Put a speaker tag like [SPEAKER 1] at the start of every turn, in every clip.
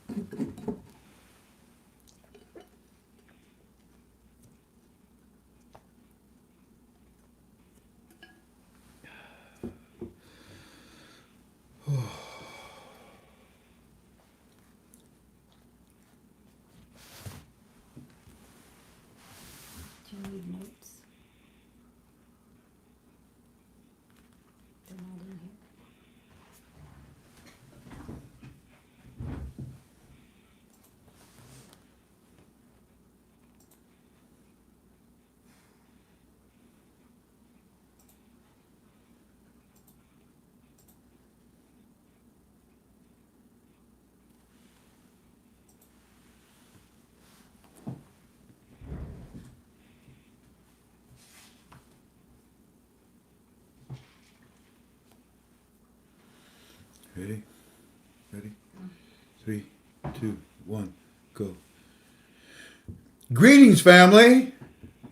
[SPEAKER 1] Do you need notes? They're not in here.
[SPEAKER 2] Ready? Ready? 3, 2, 1, go. Greetings, family.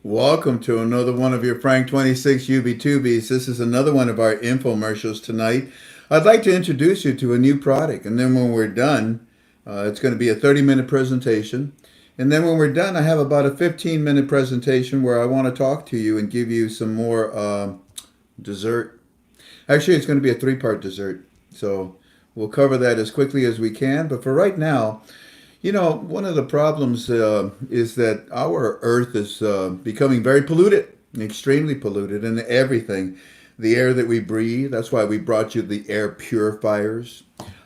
[SPEAKER 2] Welcome to another one of your Frank 26 UB2Bs. This is another one of our infomercials tonight. I'd like to introduce you to a new product, and then when we're done, it's going to be a 30-minute presentation. And then when we're done, I have about a 15-minute presentation where I want to talk to you and give you some more dessert. Actually, it's going to be a 3-part dessert. So we'll cover that as quickly as we can. But for right now, you know, one of the problems is that our earth is becoming very polluted, extremely polluted in everything. The air that we breathe, that's why we brought you the air purifiers.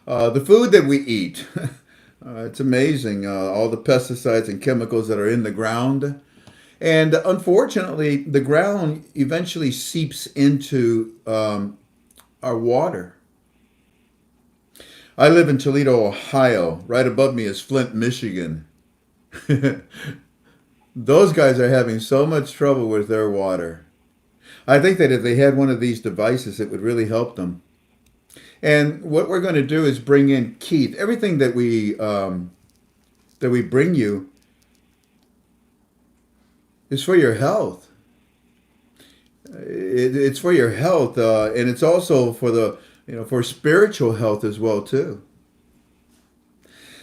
[SPEAKER 2] The food that we eat, it's amazing, all the pesticides and chemicals that are in the ground. And unfortunately, the ground eventually seeps into our water. I live in Toledo, Ohio. Right above me is Flint, Michigan. Those guys are having so much trouble with their water. I think that if they had one of these devices, it would really help them. And what we're going to do is bring in Keith. Everything that we bring you is for your health. It's for your health, and it's also for the for spiritual health as well too.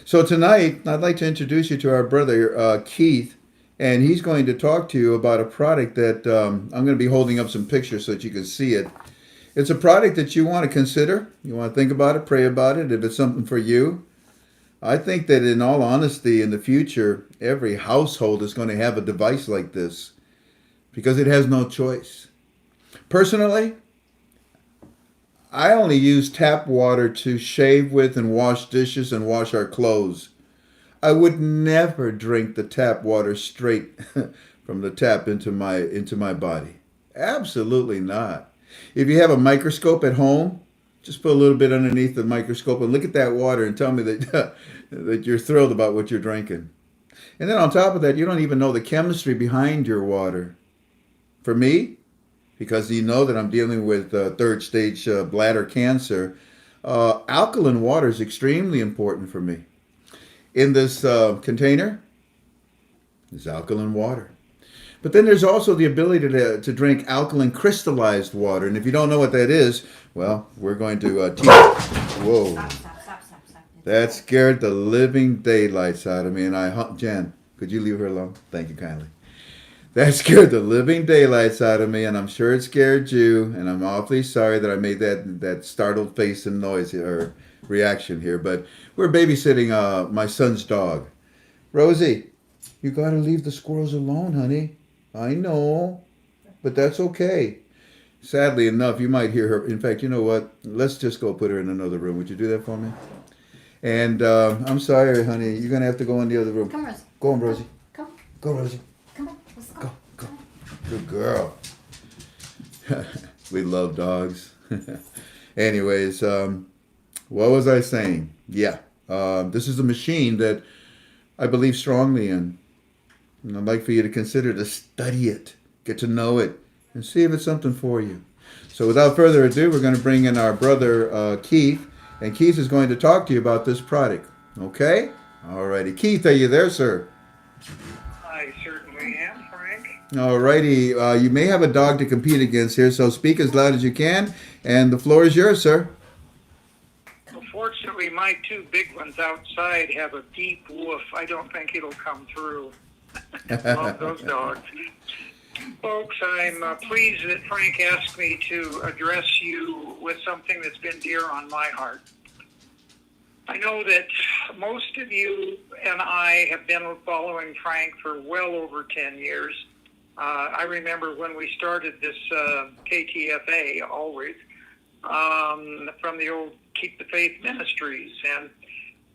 [SPEAKER 2] So tonight, I'd like to introduce you to our brother Keith, and he's going to talk to you about a product that I'm going to be holding up some pictures so that you can see it. It's a product that you want to consider. You want to think about it, pray about it, if it's something for you. I think that in all honesty, in the future, every household is going to have a device like this because it has no choice. Personally, I only use tap water to shave with and wash dishes and wash our clothes. I would never drink the tap water straight from the tap into my body. Absolutely not. If you have a microscope at home, just put a little bit underneath the microscope and look at that water and tell me that that you're thrilled about what you're drinking. And then on top of that, you don't even know the chemistry behind your water. For me, because you know that I'm dealing with third stage bladder cancer, alkaline water is extremely important for me. In this container is alkaline water. But then there's also the ability to drink alkaline crystallized water. And if you don't know what that is, well, we're going to teach. Whoa.
[SPEAKER 1] Stop.
[SPEAKER 2] That scared the living daylights out of me. And Jen, could you leave her alone? Thank you kindly. That scared the living daylights out of me, and I'm sure it scared you, and I'm awfully sorry that I made that startled face and noise or reaction here, but we're babysitting my son's dog. Rosie, you got to leave the squirrels alone, honey. I know, but that's okay. Sadly enough, you might hear her. In fact, you know what? Let's just go put her in another room. Would you do that for me? And I'm sorry, honey. You're going to have to go in the other room.
[SPEAKER 1] Come, Rosie.
[SPEAKER 2] Go on, Rosie.
[SPEAKER 1] Come.
[SPEAKER 2] Go, Rosie.
[SPEAKER 1] Come on. Let's go.
[SPEAKER 2] Go. Good girl. We love dogs. Anyways, what was I saying? Yeah, this is a machine that I believe strongly in. And I'd like for you to consider to study it, get to know it, and see if it's something for you. So without further ado, we're going to bring in our brother Keith, and Keith is going to talk to you about this product. Okay? All righty. Keith, are you there, sir?
[SPEAKER 3] I certainly am, Frank.
[SPEAKER 2] All righty. You may have a dog to compete against here, so speak as loud as you can, and the floor is yours, sir.
[SPEAKER 3] The Unfortunately, my two big ones outside have a deep woof. I don't think it'll come through. Love those dogs. Folks, I'm pleased that Frank asked me to address you with something that's been dear on my heart. I know that most of you and I have been following Frank for well over 10 years. I remember when we started this KTFA, always, from the old Keep the Faith Ministries, and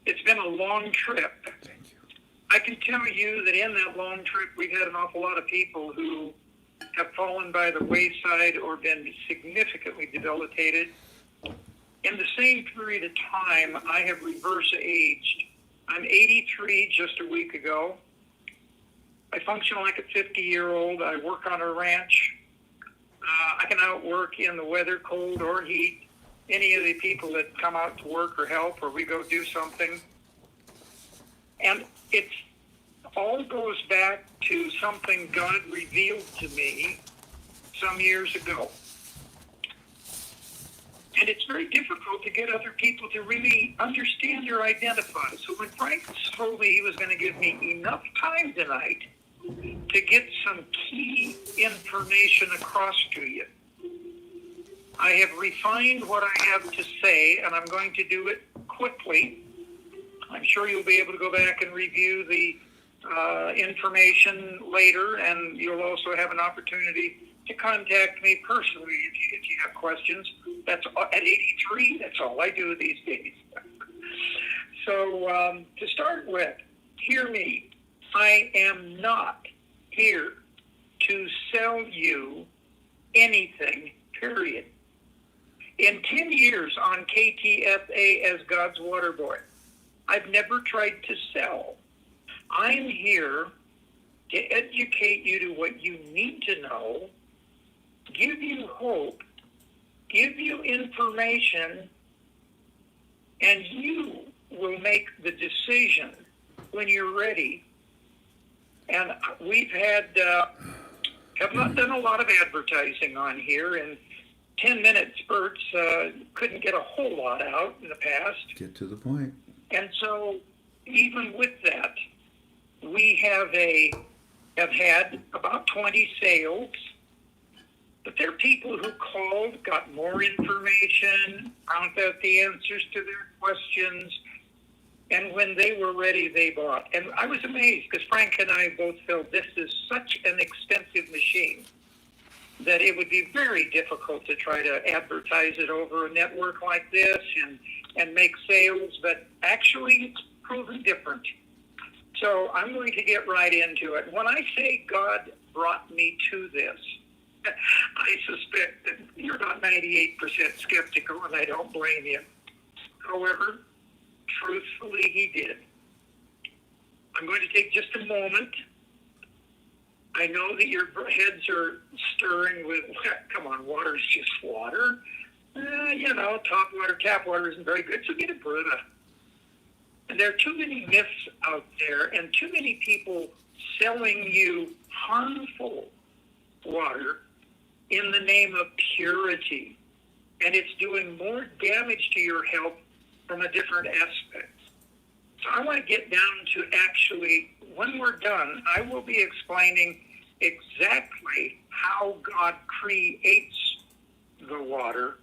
[SPEAKER 3] it's been a long trip.
[SPEAKER 2] Thank you.
[SPEAKER 3] I can tell you that in that long trip, we've had an awful lot of people who have fallen by the wayside or been significantly debilitated. In the same period of time, I have reverse aged. I'm 83 just a week ago. I function like a 50-year-old. I work on a ranch. I can outwork in the weather, cold or heat, any of the people that come out to work or help, or we go do something. And it all goes back to something God revealed to me some years ago. And it's very difficult to get other people to really understand or identify. So when Frank told me he was going to give me enough time tonight to get some key information across to you, I have refined what I have to say, and I'm going to do it quickly. I'm sure you'll be able to go back and review the information later, and you'll also have an opportunity to contact me personally if you have questions. That's at 83. That's all I do these days. So to start with, hear me. I am not here to sell you anything, period. In 10 years on KTFA as God's Water Boy, I've never tried to sell. I'm here to educate you to what you need to know, give you hope, give you information, and you will make the decision when you're ready. And we've have not done a lot of advertising on here, and 10-minute spurts couldn't get a whole lot out in the past.
[SPEAKER 2] Get to the point.
[SPEAKER 3] And so even with that, we have had about 20 sales. But there are people who called, got more information, found out the answers to their questions, and when they were ready, they bought. And I was amazed because Frank and I both felt this is such an expensive machine that it would be very difficult to try to advertise it over a network like this and make sales, but actually it's proven different. So I'm going to get right into it. When I say God brought me to this, I suspect that you're not 98% skeptical, and I don't blame you. However, truthfully, he did. I'm going to take just a moment. I know that your heads are stirring with, come on, water's just water. Top water, tap water isn't very good, so get a Brita. And there are too many myths out there and too many people selling you harmful water in the name of purity. And it's doing more damage to your health from a different aspect. So I want to get down to actually, when we're done, I will be explaining exactly how God creates the water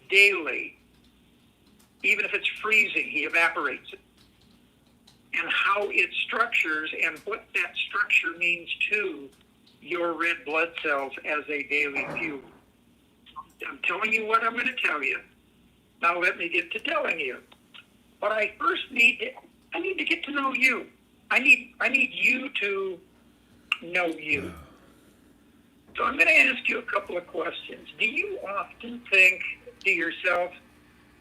[SPEAKER 3] daily. Even if it's freezing, he evaporates it. And how it structures and what that structure means to your red blood cells as a daily fuel. I'm telling you what I'm going to tell you. Now let me get to telling you. But I first need to get to know you. I need you to know you. So I'm going to ask you a couple of questions. Do you often think to yourself,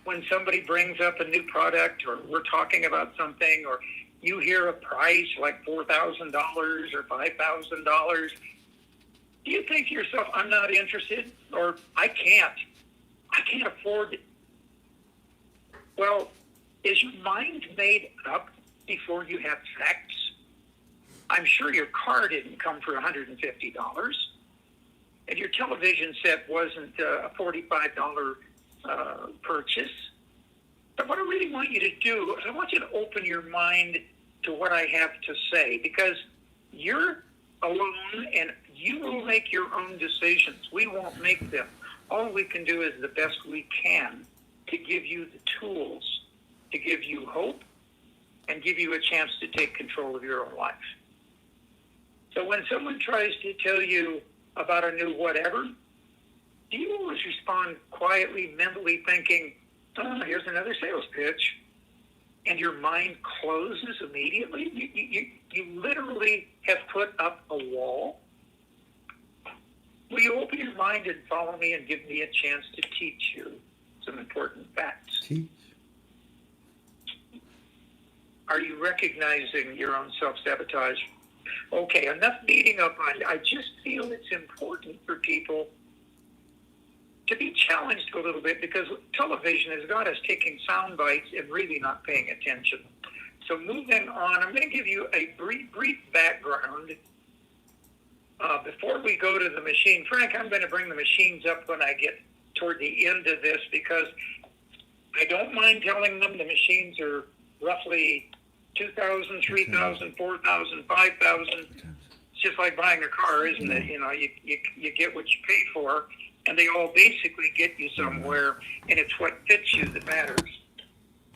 [SPEAKER 3] when somebody brings up a new product or we're talking about something or you hear a price like $4,000 or $5,000, do you think to yourself, I'm not interested, or I can't afford it? Well, is your mind made up before you have facts? I'm sure your car didn't come for $150, and your television set wasn't a $45 purchase. But what I really want you to do is I want you to open your mind to what I have to say, because you're alone and you will make your own decisions. We won't make them. All we can do is the best we can to give you the tools, to give you hope, and give you a chance to take control of your own life. So when someone tries to tell you about a new whatever, do you always respond quietly, mentally thinking, oh, here's another sales pitch, and your mind closes immediately? You literally have put up a wall. Will you open your mind and follow me and give me a chance to teach you some important facts?
[SPEAKER 2] Teach.
[SPEAKER 3] Are you recognizing your own self-sabotage? Okay, enough beating up on it. I just feel it's important for people to be challenged a little bit, because television has got us taking sound bites and really not paying attention. So moving on, I'm going to give you a brief background before we go to the machine. Frank, I'm going to bring the machines up when I get toward the end of this, because I don't mind telling them the machines are roughly 2,000, 3,000, 4,000, 5,000. It's just like buying a car, isn't it? You know, you get what you pay for, and they all basically get you somewhere, and it's what fits you that matters.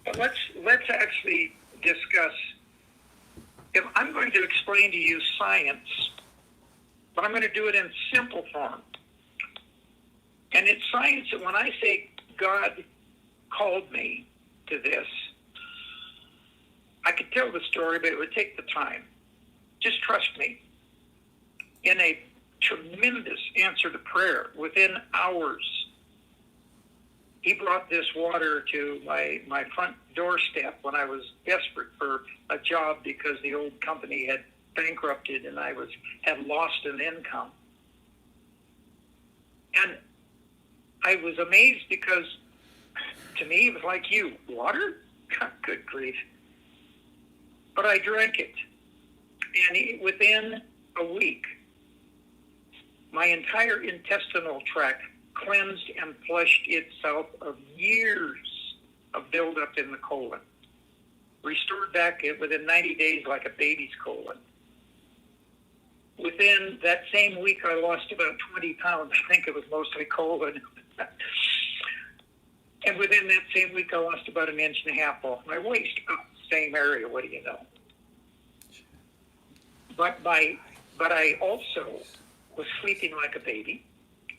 [SPEAKER 3] But let's actually discuss. If I'm going to explain to you science, but I'm going to do it in simple form. And it's science that when I say God called me to this, I could tell the story, but it would take the time. Just trust me. In a tremendous answer to prayer, within hours, he brought this water to my front doorstep when I was desperate for a job because the old company had bankrupted and I had lost an income. And I was amazed because to me it was like, you, water? Good grief. But I drank it. And within a week, my entire intestinal tract cleansed and flushed itself of years of buildup in the colon. Restored back within 90 days like a baby's colon. Within that same week, I lost about 20 pounds. I think it was mostly colon. And within that same week, I lost about 1.5 inches off my waist. Same area, what do you know? But I also was sleeping like a baby,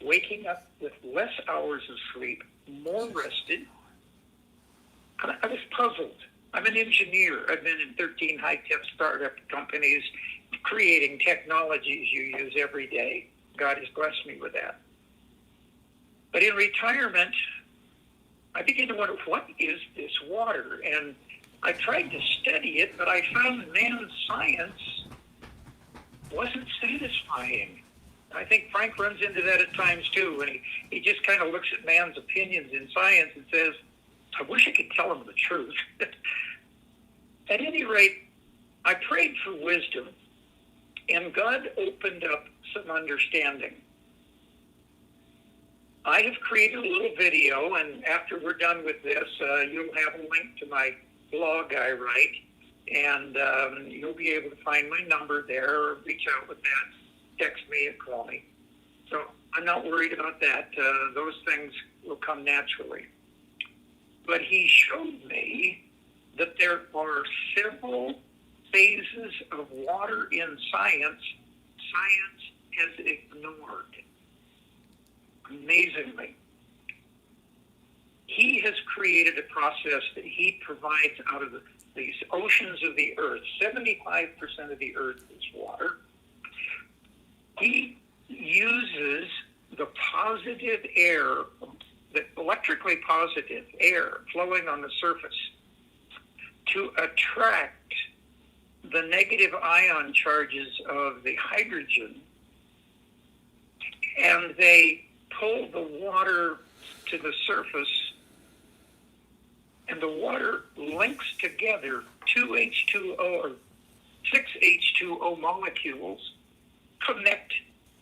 [SPEAKER 3] waking up with less hours of sleep, more rested. I was puzzled. I'm an engineer. I've been in 13 high-tech startup companies creating technologies you use every day. God has blessed me with that. But in retirement, I began to wonder, what is this water? And I tried to study it, but I found man's science wasn't satisfying. I think Frank runs into that at times too, and he just kind of looks at man's opinions in science and says, I wish I could tell him the truth. At any rate, I prayed for wisdom, and God opened up some understanding. I have created a little video, and after we're done with this, you'll have a link to my blog I write, and you'll be able to find my number there, or reach out with that, text me or call me. So I'm not worried about that. Those things will come naturally. But he showed me that there are several phases of water in science has ignored. Amazingly. He has created a process that he provides out of these oceans of the earth. 75% of the earth is water. He uses the positive air, the electrically positive air flowing on the surface to attract the negative ion charges of the hydrogen, and they pull the water to the surface, and the water links together 2 H2O or 6 H2O molecules connect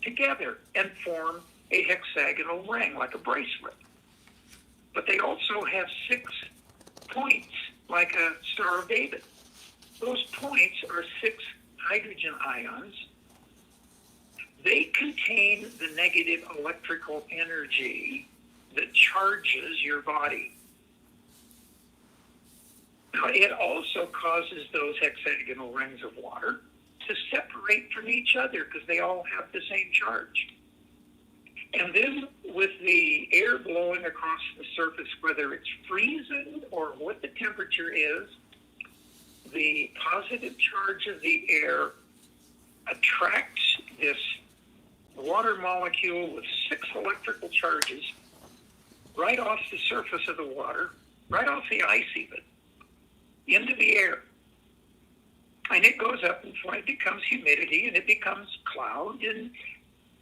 [SPEAKER 3] together and form a hexagonal ring like a bracelet. But they also have 6 points like a Star of David. Those points are 6 hydrogen ions. They contain the negative electrical energy that charges your body. Now, it also causes those hexagonal rings of water to separate from each other because they all have the same charge. And then with the air blowing across the surface, whether it's freezing or what the temperature is, the positive charge of the air attracts this water molecule with 6 electrical charges right off the surface of the water, right off the ice even, into the air. And it goes up and it becomes humidity and it becomes cloud. And,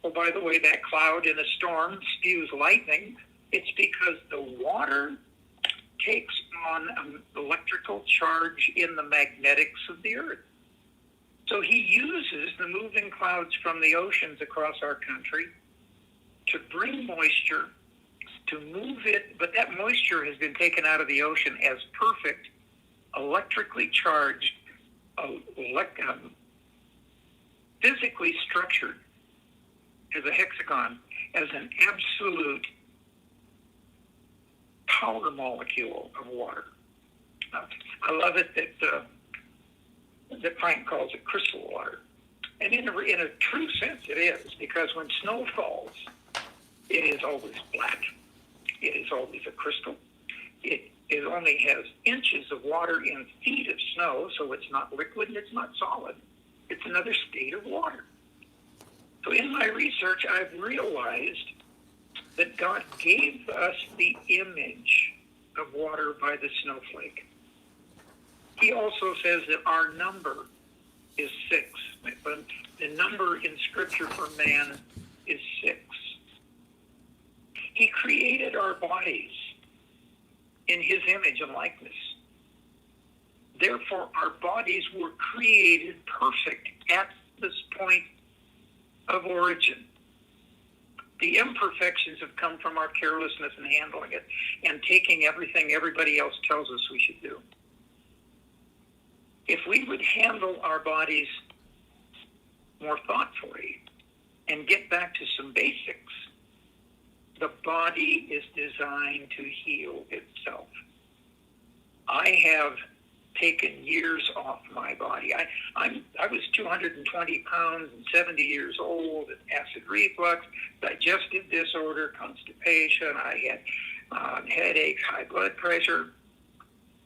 [SPEAKER 3] oh, by the way, that cloud in a storm spews lightning. It's because the water takes on an electrical charge in the magnetics of the earth. So he uses the moving clouds from the oceans across our country to bring moisture, to move it, but that moisture has been taken out of the ocean as perfect, electrically charged, physically structured as a hexagon, as an absolute power molecule of water. I love it that Frank calls it crystal water. And in a true sense it is, because when snow falls, it is always black. It is always a crystal. It only has inches of water in feet of snow, so it's not liquid and it's not solid. It's another state of water. So in my research, I've realized that God gave us the image of water by the snowflake. He also says that our number is 6. But the number in Scripture for man is 6. He created our bodies in his image and likeness. Therefore, our bodies were created perfect at this point of origin. The imperfections have come from our carelessness in handling it and taking everything everybody else tells us we should do. If we would handle our bodies more thoughtfully and get back to some basics, the body is designed to heal itself. I have taken years off my body. I was 220 pounds and 70 years old, and acid reflux, digestive disorder, constipation. I had headaches, high blood pressure.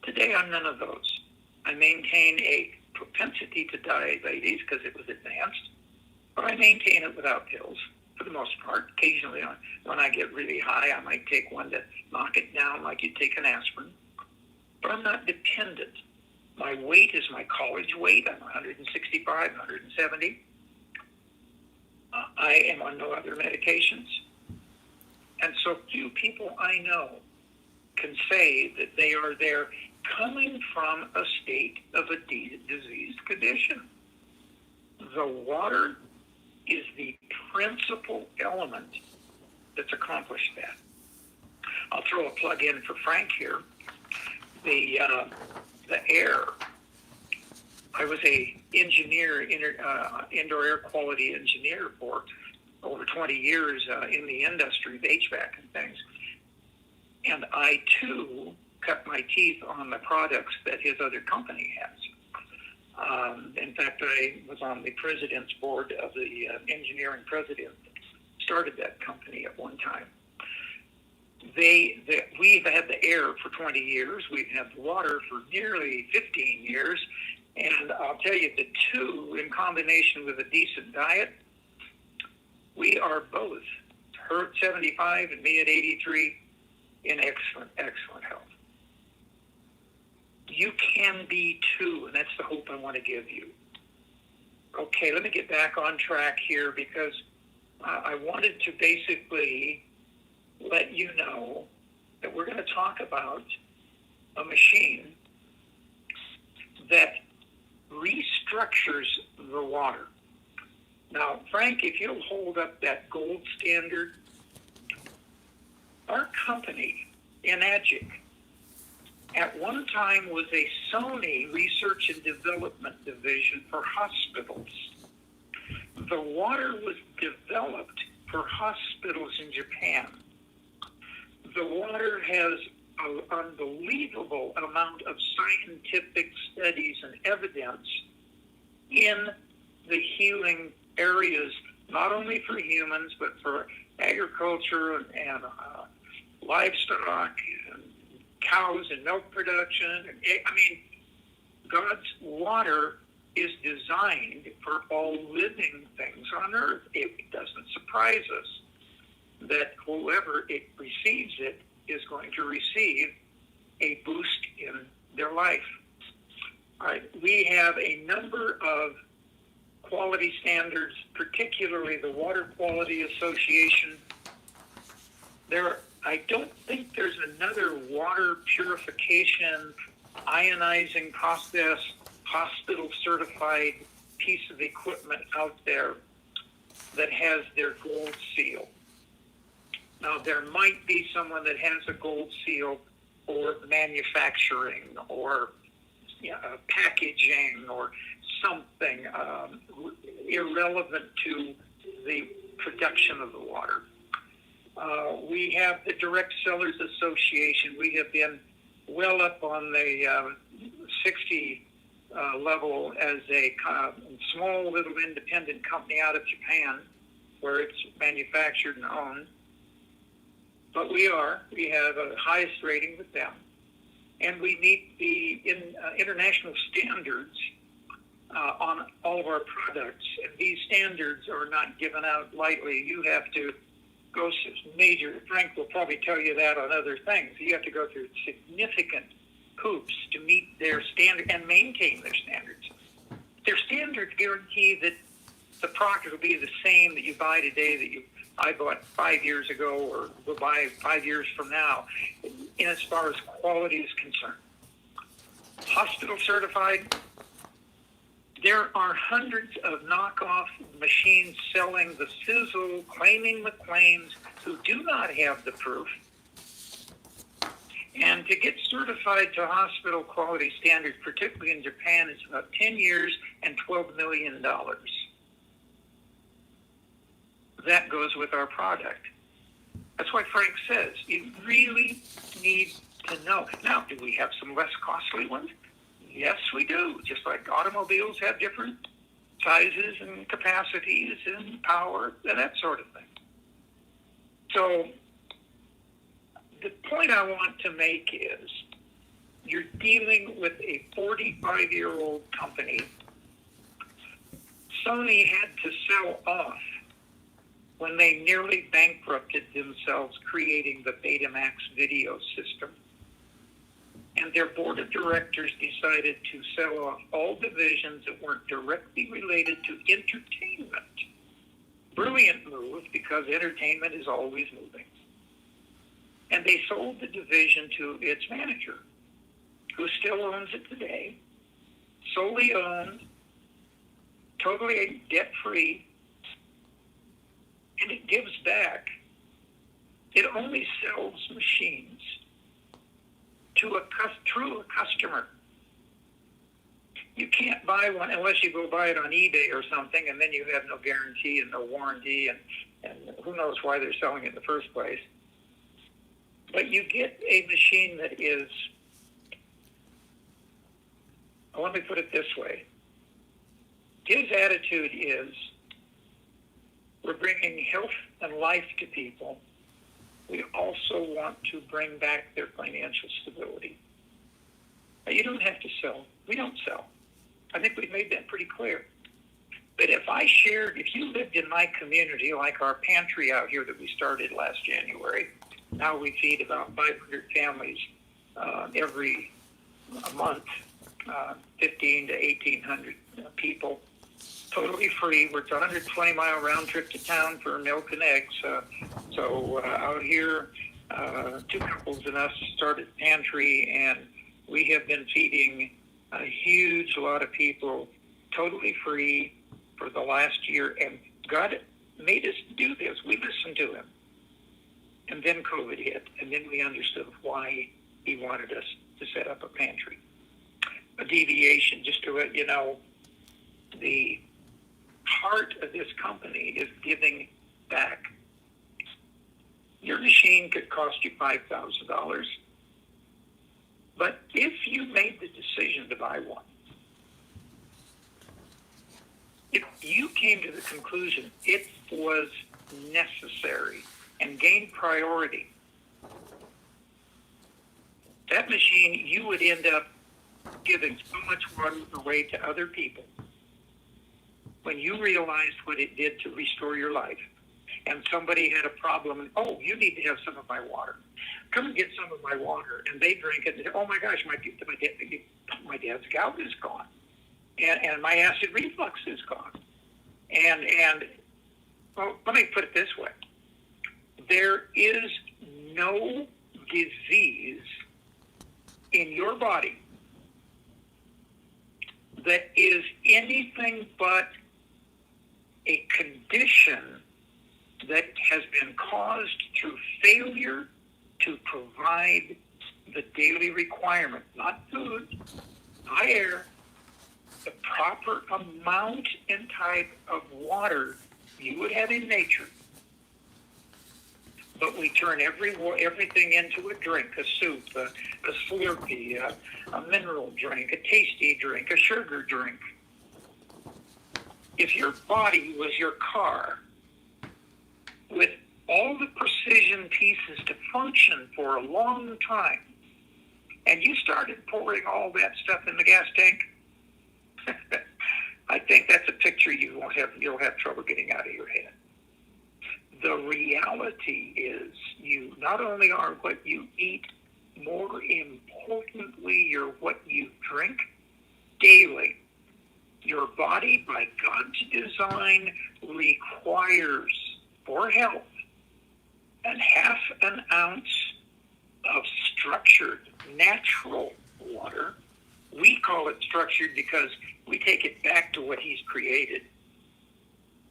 [SPEAKER 3] Today, I'm none of those. I maintain a propensity to diabetes because it was advanced, but I maintain it without pills for the most part. Occasionally, when I get really high, I might take one to knock it down like you take an aspirin. But I'm not dependent. My weight is my college weight. I'm 165, 170. I am on no other medications. And so few people I know can say that they are there coming from a state of a diseased condition. The water is the principal element that's accomplished that. I'll throw a plug in for Frank here. The air. I was a engineer, indoor air quality engineer for over 20 years in the industry, the HVAC and things. And I, too, cut my teeth on the products that his other company has. In fact, I was on the president's board of the engineering president that started that company at one time. We've had the air for 20 years. We've had the water for nearly 15 years. And I'll tell you, the two, in combination with a decent diet, we are both, her at 75 and me at 83, in excellent, excellent health. You can be too, and that's the hope I want to give you. Okay, let me get back on track here, because I wanted to basically let you know that we're going to talk about a machine that restructures the water. Now, Frank, if you'll hold up that gold standard, our company, Enagic, at one time was a Sony research and development division for hospitals. The water was developed for hospitals in Japan. The water has an unbelievable amount of scientific studies and evidence in the healing areas, not only for humans, but for agriculture and livestock and cows and milk production. And, I mean, God's water is designed for all living things on earth. It doesn't surprise us that whoever it receives it is going to receive a boost in their life. All right, we have a number of quality standards, particularly the Water Quality Association. I don't think there's another water purification, ionizing process, hospital certified piece of equipment out there that has their gold seal. Now, there might be someone that has a gold seal for manufacturing or packaging or something irrelevant to the production of the water. We have the Direct Sellers Association. We have been well up on the 60 level as a small little independent company out of Japan where it's manufactured and owned. But we have a highest rating with them. And we meet the international standards on all of our products. And these standards are not given out lightly. You have to go major, Frank will probably tell you that on other things. You have to go through significant hoops to meet their standard and maintain their standards. Their standards guarantee that the product will be the same that you buy today that I bought 5 years ago or will buy 5 years from now, in as far as quality is concerned. Hospital certified. There are hundreds of knockoff machines selling the sizzle, claiming the claims, who do not have the proof. And to get certified to hospital quality standards, particularly in Japan, is about 10 years and $12 million. That goes with our product. That's why Frank says you really need to know. Now, do we have some less costly ones? Yes, we do. Just like automobiles have different sizes and capacities and power and that sort of thing. So the point I want to make is you're dealing with a 45-year-old company. Sony had to sell off when they nearly bankrupted themselves creating the Betamax video system. And their board of directors decided to sell off all divisions that weren't directly related to entertainment. Brilliant move, because entertainment is always moving. And they sold the division to its manager, who still owns it today, solely owned, totally debt-free, and it gives back. It only sells machines through a customer. You can't buy one unless you go buy it on eBay or something, and then you have no guarantee and no warranty, and who knows why they're selling it in the first place. But you get a machine that is, let me put it this way. His attitude is, we're bringing health and life to people. We also want to bring back their financial stability. Now, you don't have to sell. We don't sell. I think we've made that pretty clear. But if you lived in my community, like our pantry out here that we started last January, now we feed about 500 families every month, 15 to 1,800 people. Totally free. It's a 120-mile round trip to town for milk and eggs. So out here, two couples and us started pantry, and we have been feeding a huge lot of people totally free for the last year. And God made us do this. We listened to him. And then COVID hit, and then we understood why he wanted us to set up a pantry. A deviation, just to let you know, the heart of this company is giving back. Your machine could cost you $5,000, but if you made the decision to buy one, if you came to the conclusion it was necessary and gained priority, that machine, you would end up giving so much water away to other people when you realized what it did to restore your life. And somebody had a problem, and, oh, you need to have some of my water. Come and get some of my water. And they drink it, and oh my gosh, my dad's gout is gone. And my acid reflux is gone. And well, let me put it this way. There is no disease in your body that is anything but a condition that has been caused through failure to provide the daily requirement, not food, not air, the proper amount and type of water you would have in nature. But we turn everything into a drink, a soup, a Slurpee, a mineral drink, a tasty drink, a sugar drink. If your body was your car, with all the precision pieces to function for a long time, and you started pouring all that stuff in the gas tank, I think that's a picture you'll have trouble getting out of your head. The reality is you not only are what you eat, more importantly, you're what you drink daily. Your body, by God's design, requires for health and half an ounce of structured natural water. We call it structured because we take it back to what he's created.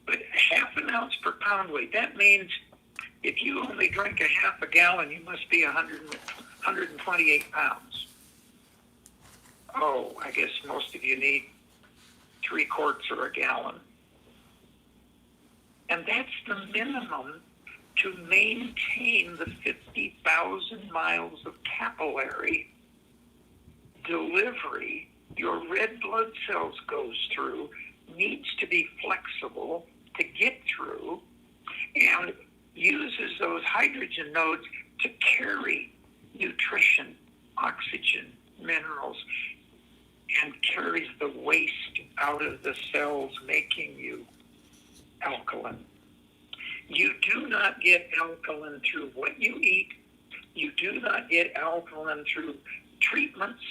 [SPEAKER 3] But half an ounce per pound weight, that means if you only drink a half a gallon, you must be 128 pounds. Oh, I guess most of you need 3 quarts or a gallon. And that's the minimum to maintain the 50,000 miles of capillary delivery your red blood cells goes through, needs to be flexible to get through, and uses those hydrogen nodes to carry nutrition, oxygen, minerals, and carries the waste out of the cells, making you alkaline. You do not get alkaline through what you eat. You do not get alkaline through treatments.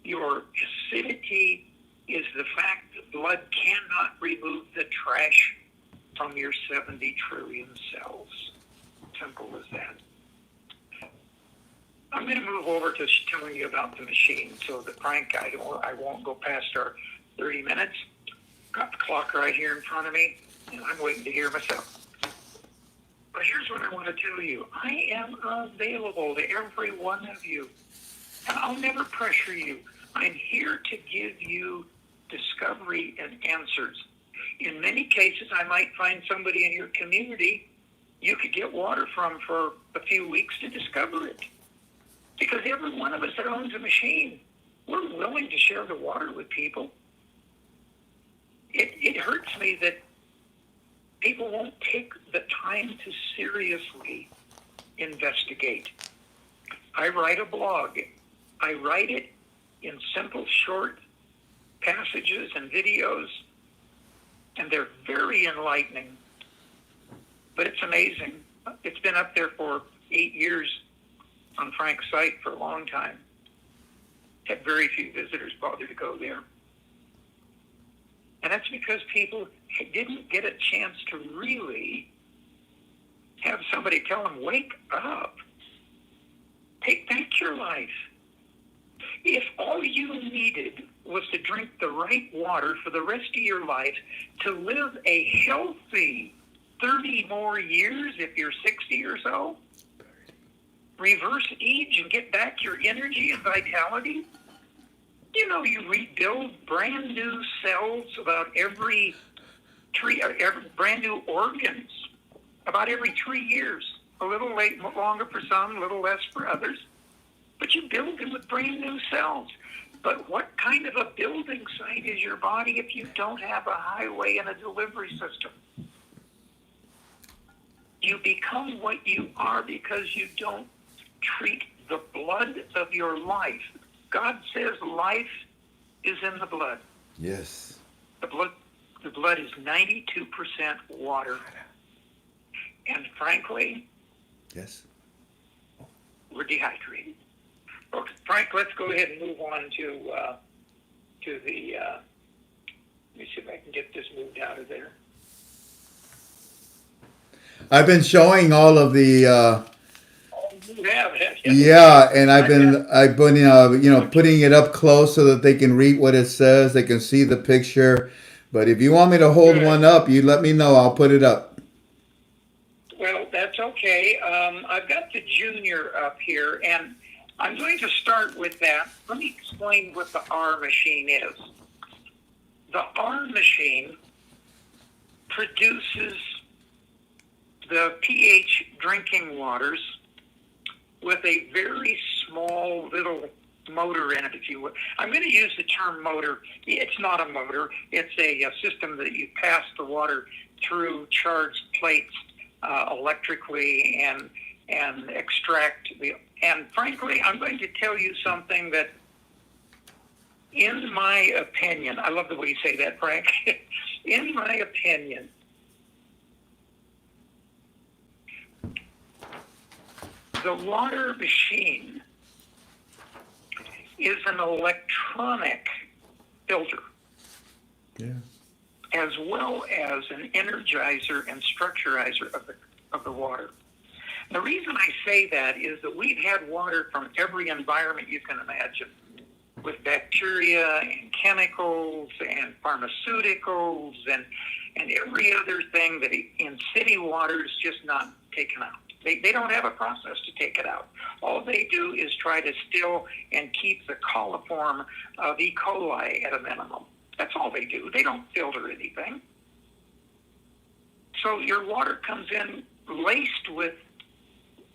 [SPEAKER 3] Your acidity is the fact that blood cannot remove the trash from your 70 trillion cells. Simple as that. I'm going to move over to telling you about the machine. So the Frank, I won't go past our 30 minutes. Got the clock right here in front of me, and I'm waiting to hear myself. But here's what I want to tell you. I am available to every one of you. And I'll never pressure you. I'm here to give you discovery and answers. In many cases, I might find somebody in your community you could get water from for a few weeks to discover it. Because every one of us that owns a machine, we're willing to share the water with people. It hurts me that people won't take the time to seriously investigate. I write a blog. I write it in simple, short passages and videos, and they're very enlightening. But it's amazing. It's been up there for 8 years on Frank's site for a long time. Had very few visitors bother to go there. And that's because people didn't get a chance to really have somebody tell them, wake up. Take back your life. If all you needed was to drink the right water for the rest of your life, to live a healthy 30 more years if you're 60 or so, reverse age and get back your energy and vitality? You know, you rebuild brand new cells about every brand new organs about every 3 years. A little longer for some, a little less for others. But you build them with brand new cells. But what kind of a building site is your body if you don't have a highway and a delivery system? You become what you are because you don't treat the blood of your life. God says life is in the blood.
[SPEAKER 2] Yes.
[SPEAKER 3] The blood is 92% water. And frankly,
[SPEAKER 2] yes,
[SPEAKER 3] we're dehydrated. Okay, Frank, let's go ahead and move on to the, let me see if I can get this moved out of there.
[SPEAKER 2] I've been showing all of the
[SPEAKER 3] You have.
[SPEAKER 2] yeah, and I've been putting it up close so that they can read what it says, they can see the picture. But if you want me to hold one up, you let me know, I'll put it up.
[SPEAKER 3] Well, that's okay. I've got the junior up here, and I'm going to start with that. Let me explain what the R machine is. The R machine produces the pH drinking waters with a very small little motor in it, if you would. I'm going to use the term motor. It's not a motor. It's a system that you pass the water through charged plates electrically and extract the. And frankly, I'm going to tell you something that, in my opinion, I love the way you say that, Frank. In my opinion, the water machine is an electronic filter, as well as an energizer and structurizer of the water. The reason I say that is that we've had water from every environment you can imagine, with bacteria and chemicals and pharmaceuticals and every other thing that in city water is just not taken out. They don't have a process to take it out. All they do is try to still and keep the coliform of E. coli at a minimum. That's all they do. They don't filter anything. So your water comes in laced with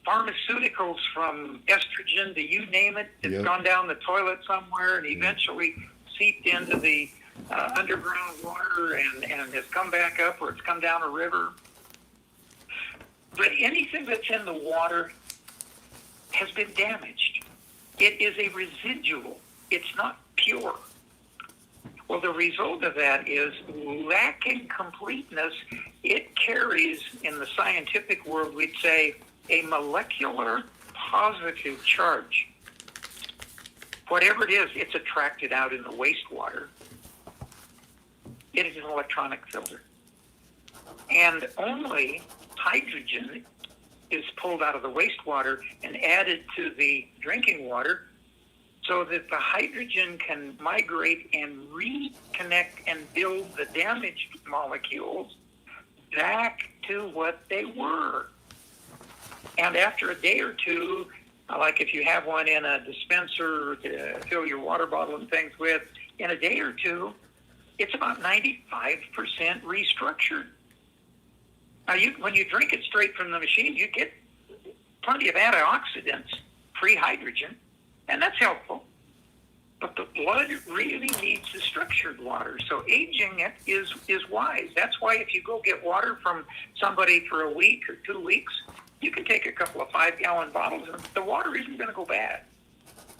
[SPEAKER 3] pharmaceuticals from estrogen to you name it. It's gone down the toilet somewhere and eventually seeped into the underground water and has come back up, or it's come down a river. But anything that's in the water has been damaged. It is a residual. It's not pure. Well, the result of that is lacking completeness. It carries, in the scientific world, we'd say, a molecular positive charge. Whatever it is, it's attracted out in the wastewater. It is an electronic filter. And only hydrogen is pulled out of the wastewater and added to the drinking water so that the hydrogen can migrate and reconnect and build the damaged molecules back to what they were. And after a day or two, like if you have one in a dispenser to fill your water bottle and things with, in a day or two, it's about 95% restructured. Now, when you drink it straight from the machine, you get plenty of antioxidants, free hydrogen, and that's helpful. But the blood really needs the structured water. So aging it is wise. That's why if you go get water from somebody for a week or 2 weeks, you can take a couple of 5-gallon bottles and the water isn't going to go bad.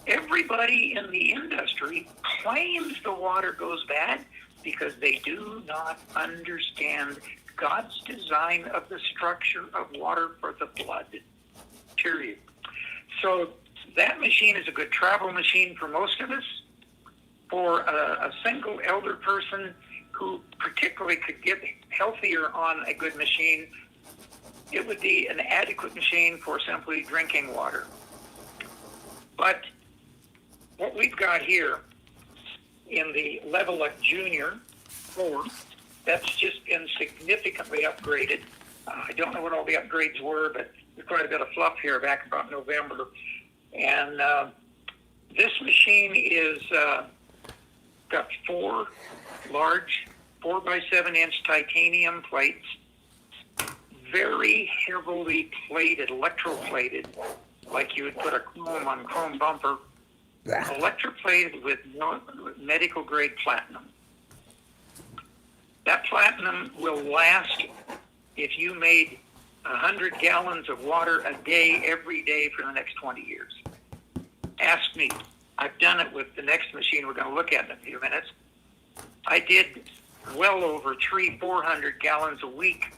[SPEAKER 3] Everybody in the industry claims the water goes bad because they do not understand God's design of the structure of water for the blood, period. So that machine is a good travel machine for most of us. For a single elder person who particularly could get healthier on a good machine, it would be an adequate machine for simply drinking water. But what we've got here in the level of junior 4, that's just been significantly upgraded. I don't know what all the upgrades were, but quite a bit of fluff here back about November. And this machine is got 4 large 4x7-inch titanium plates, very heavily plated, electroplated, like you would put a chrome on chrome bumper, electroplated with medical grade platinum. That platinum will last if you made 100 gallons of water a day, every day for the next 20 years. Ask me. I've done it with the next machine we're going to look at in a few minutes. I did well over 300-400 gallons a week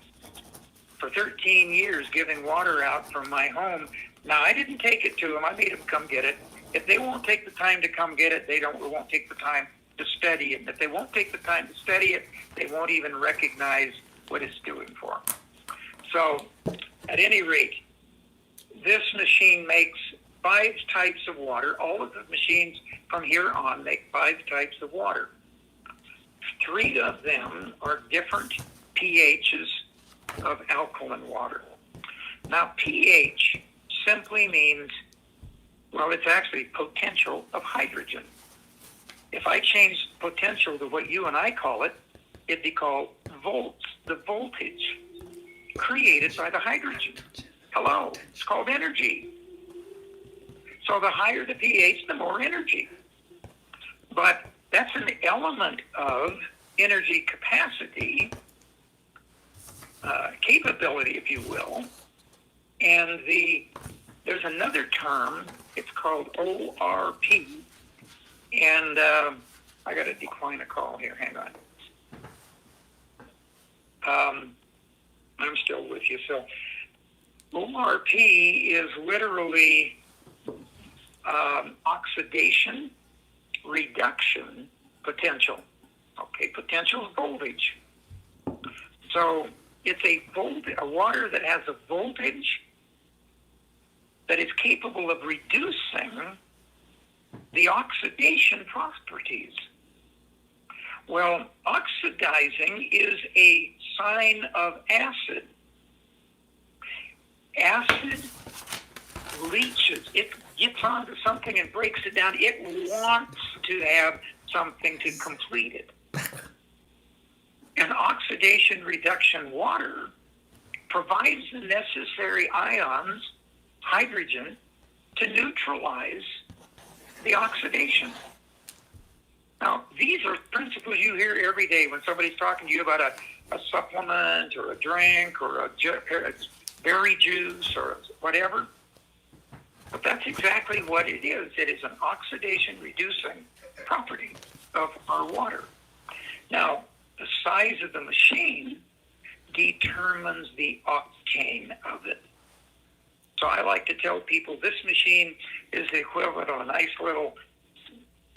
[SPEAKER 3] for 13 years, giving water out from my home. Now, I didn't take it to them. I made them come get it. If they won't take the time to come get it, they won't take the time to study it. And if they won't take the time to study it, they won't even recognize what it's doing for them. So, at any rate, this machine makes 5 types of water. All of the machines from here on make 5 types of water. 3 of them are different pHs of alkaline water. Now, pH simply means, well, it's actually potential of hydrogen. If I change potential to what you and I call it, it'd be called volts, the voltage created by the hydrogen. Hello, it's called energy. So the higher the pH, the more energy. But that's an element of energy capacity, capability, if you will. And there's another term, it's called ORP. And I got to decline a call here, hang on. I'm still with you. So ORP is literally oxidation reduction potential. Okay, potential is voltage. So it's a water that has a voltage that is capable of reducing the oxidation properties. Well, oxidizing is a sign of acid. Acid leaches. It gets onto something and breaks it down. It wants to have something to complete it. And oxidation reduction water provides the necessary ions, hydrogen, to neutralize the oxidation. Now, these are principles you hear every day when somebody's talking to you about a supplement or a drink or a berry juice or whatever. But that's exactly what it is. It is an oxidation-reducing property of our water. Now, the size of the machine determines the octane of it. So I like to tell people this machine is the equivalent of a nice little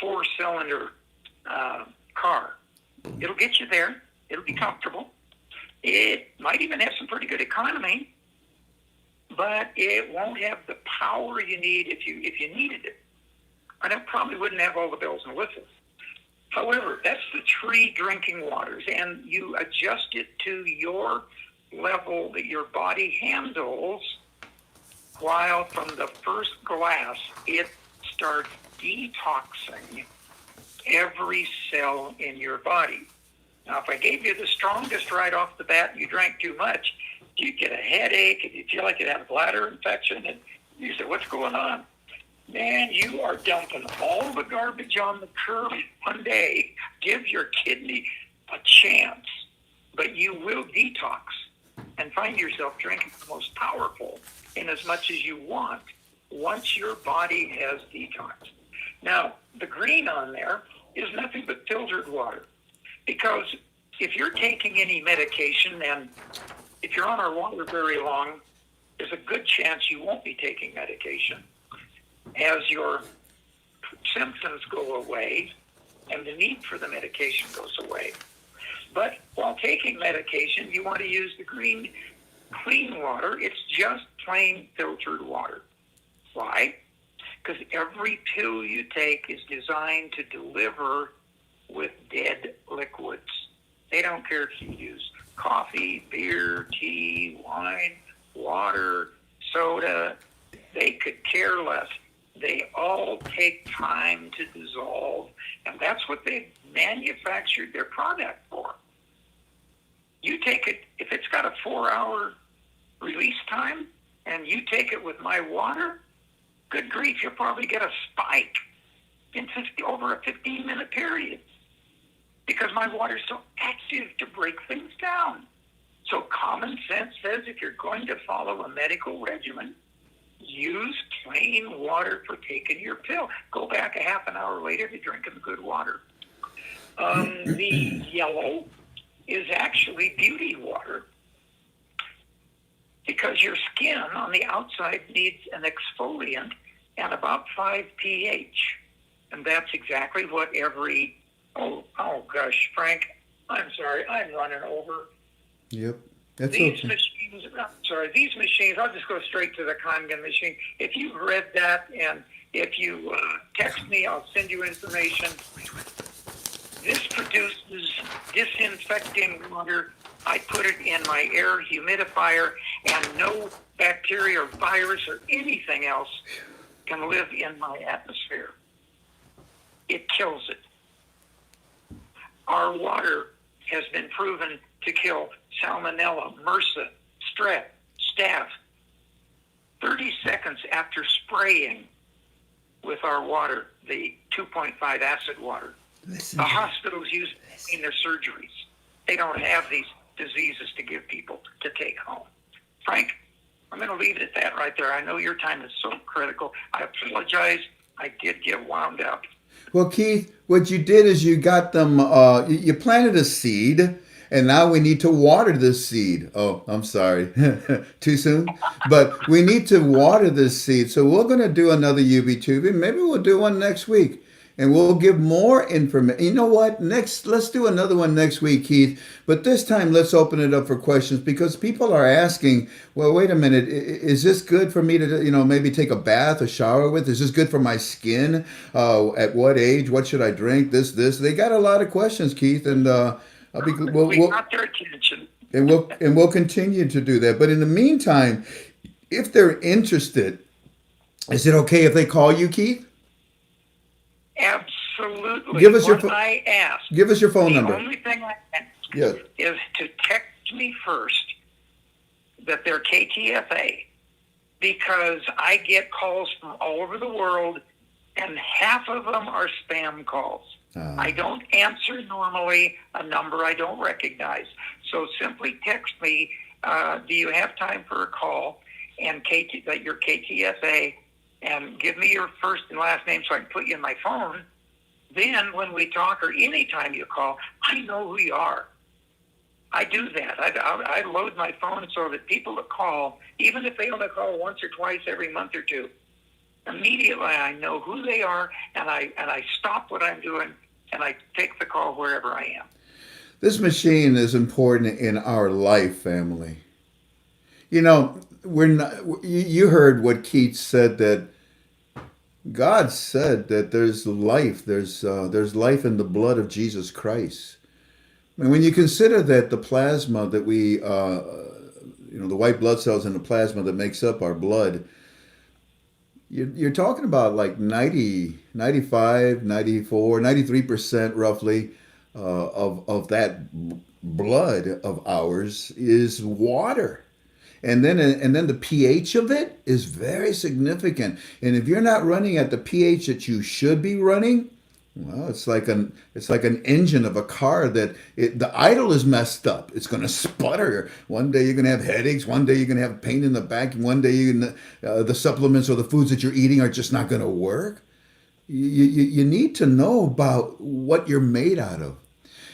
[SPEAKER 3] 4-cylinder car. It'll get you there. It'll be comfortable. It might even have some pretty good economy, but it won't have the power you need if you needed it. And it probably wouldn't have all the bells and whistles. However, that's the 3 drinking waters, and you adjust it to your level that your body handles, while from the first glass, it starts detoxing every cell in your body. Now, if I gave you the strongest right off the bat and you drank too much, you'd get a headache and you'd feel like you'd have a bladder infection, and you say, what's going on? Man, you are dumping all the garbage on the curb one day. Give your kidney a chance, but you will detox and find yourself drinking the most powerful in as much as you want once your body has detoxed. Now, the green on there is nothing but filtered water, because if you're taking any medication, and if you're on our water very long, there's a good chance you won't be taking medication. As your symptoms go away and the need for the medication goes away. But while taking medication, you want to use the green, clean water. It's just plain filtered water. Why? Because every pill you take is designed to deliver with dead liquids. They don't care if you use coffee, beer, tea, wine, water, soda. They could care less. They all take time to dissolve, and that's what they manufactured their product for. You take it, if it's got a 4-hour release time, and you take it with my water, good grief, you'll probably get a spike in over a 15-minute period, because my water is so active to break things down. So common sense says if you're going to follow a medical regimen, use plain water for taking your pill. Go back a half an hour later to drinking the good water. The yellow is actually beauty water, because your skin on the outside needs an exfoliant and about 5 pH. And that's exactly what oh gosh, Frank, I'm sorry, I'm running over.
[SPEAKER 2] Yep. That's
[SPEAKER 3] These
[SPEAKER 2] okay.
[SPEAKER 3] machines, these machines, I'll just go straight to the Kangen machine. If you've read that and if you text me, I'll send you information. This produces disinfecting water. I put it in my air humidifier, and no bacteria or virus or anything else can live in my atmosphere. It kills it. Our water has been proven to kill salmonella, MRSA, strep, staph. 30 seconds after spraying with our water, the 2.5 acid water, the hospitals use it in their surgeries. They don't have these diseases to give people to take home. Frank, I'm going to leave it at that right there. I know your time is so critical. I apologize. I did get wound up.
[SPEAKER 2] Well, Keith, what you did is you got them, you planted a seed, and now we need to water this seed. Oh, I'm sorry. Too soon? But we need to water this seed. So we're going to do another UV tubing. Maybe we'll do one next week. And we'll give more information. You know what? Let's do another one next week, Keith. But this time, let's open it up for questions, because people are asking, well, wait a minute. Is this good for me to, maybe take a bath, a shower with? Is this good for my skin? At what age? What should I drink? This. They got a lot of questions, Keith. And
[SPEAKER 3] we got their attention.
[SPEAKER 2] And we'll continue to do that. But in the meantime, if they're interested, is it okay if they call you, Keith?
[SPEAKER 3] Absolutely.
[SPEAKER 2] Give us Give us your phone number.
[SPEAKER 3] The only thing I ask is to text me first that they're KTFA, because I get calls from all over the world, and half of them are spam calls. I don't answer normally a number I don't recognize. So simply text me, do you have time for a call, and that you're KTFA, and give me your first and last name so I can put you in my phone. Then when we talk, or anytime you call, I know who you are. I do that. I load my phone so that people that call, even if they only call once or twice every month or two, immediately I know who they are, and I stop what I'm doing, and I take the call wherever I am.
[SPEAKER 2] This machine is important in our life, family. We're not. You heard what Keith said, that God said that there's life. There's life in the blood of Jesus Christ. And when you consider that the plasma that we, the white blood cells in the plasma that makes up our blood, you're talking about like 90, 95, 94, 93% roughly of that blood of ours is water. And then the pH of it is very significant. And if you're not running at the pH that you should be running, well, it's like an engine of a car that the idle is messed up. It's going to sputter. One day you're going to have headaches. One day you're going to have pain in the back. And one day the supplements or the foods that you're eating are just not going to work. You need to know about what you're made out of.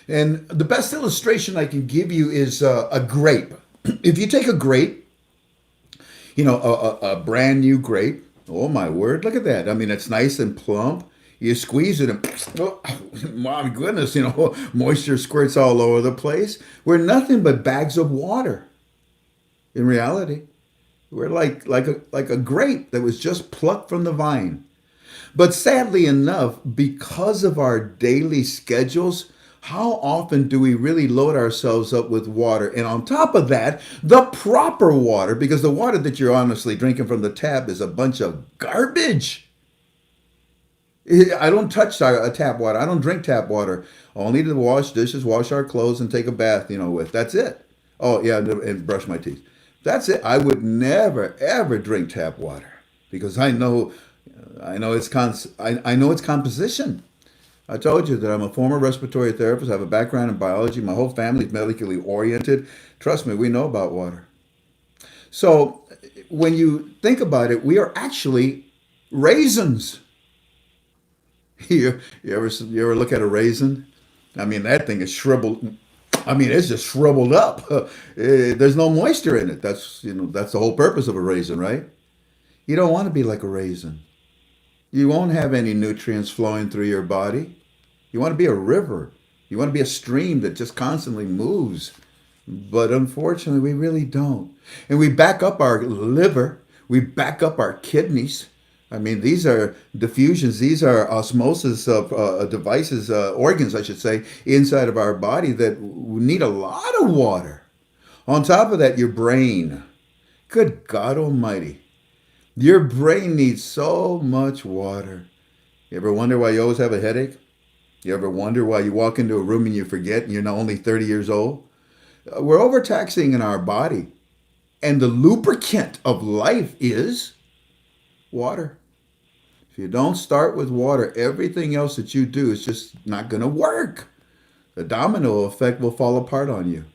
[SPEAKER 2] And the best illustration I can give you is a grape. If you take a grape, a brand new grape, oh my word, look at that. I mean, it's nice and plump. You squeeze it and, oh my goodness, moisture squirts all over the place. We're nothing but bags of water. In reality, we're like a grape that was just plucked from the vine. But sadly enough, because of our daily schedules, How often do we really load ourselves up with water? And on top of that, the proper water, because the water that you're honestly drinking from the tap is a bunch of garbage. I don't touch tap water. I don't drink tap water. Only to wash dishes, wash our clothes, and take a bath, with. That's it. Oh, yeah, and brush my teeth. That's it. I would never, ever drink tap water because I know I know its composition. I told you that I'm a former respiratory therapist. I have a background in biology. My whole family is medically oriented. Trust me, we know about water. So when you think about it, we are actually raisins. You ever look at a raisin? I mean, that thing is shriveled. I mean, it's just shriveled up. There's no moisture in it. That's the whole purpose of a raisin, right? You don't want to be like a raisin. You won't have any nutrients flowing through your body. You want to be a river. You want to be a stream that just constantly moves. But unfortunately, we really don't. And we back up our liver. We back up our kidneys. I mean, these are diffusions. These are osmosis of devices, organs, I should say, inside of our body that need a lot of water. On top of that, your brain. Good God Almighty. Your brain needs so much water. You ever wonder why you always have a headache? You ever wonder why you walk into a room and you forget and you're now only 30 years old? We're overtaxing in our body. And the lubricant of life is water. If you don't start with water, everything else that you do is just not going to work. The domino effect will fall apart on you.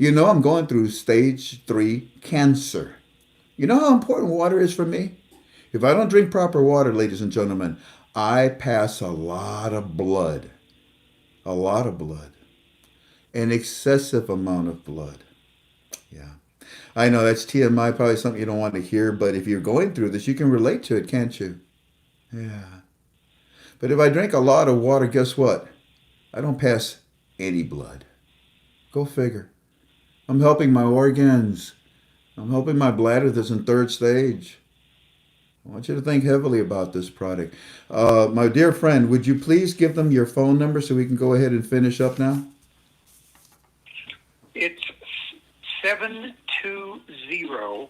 [SPEAKER 2] I'm going through stage 3 cancer. You know how important water is for me? If I don't drink proper water, ladies and gentlemen, I pass a lot of blood. A lot of blood. An excessive amount of blood. Yeah. I know that's TMI, probably something you don't want to hear, but if you're going through this, you can relate to it, can't you? Yeah. But if I drink a lot of water, guess what? I don't pass any blood. Go figure. I'm helping my organs. I'm helping my bladder that's in 3rd stage. I want you to think heavily about this product. My dear friend, would you please give them your phone number so we can go ahead and finish up now?
[SPEAKER 3] It's 720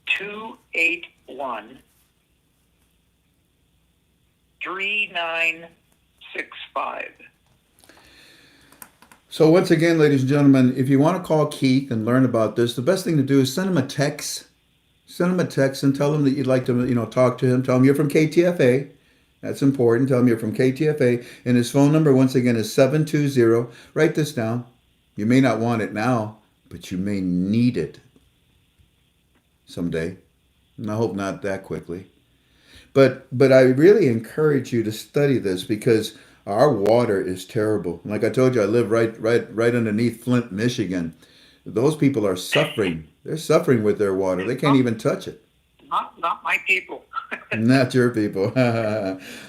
[SPEAKER 3] 281 3965.
[SPEAKER 2] So once again, ladies and gentlemen, if you want to call Keith and learn about this, the best thing to do is send him a text. Send him a text and tell him that you'd like to, talk to him. Tell him you're from KTFA. That's important. Tell him you're from KTFA. And his phone number, once again, is 720. Write this down. You may not want it now, but you may need it someday. And I hope not that quickly. But I really encourage you to study this because our water is terrible. Like I told you, I live right underneath Flint, Michigan. Those people are suffering. They're suffering with their water. They can't even touch it.
[SPEAKER 3] Not my people.
[SPEAKER 2] Not your people.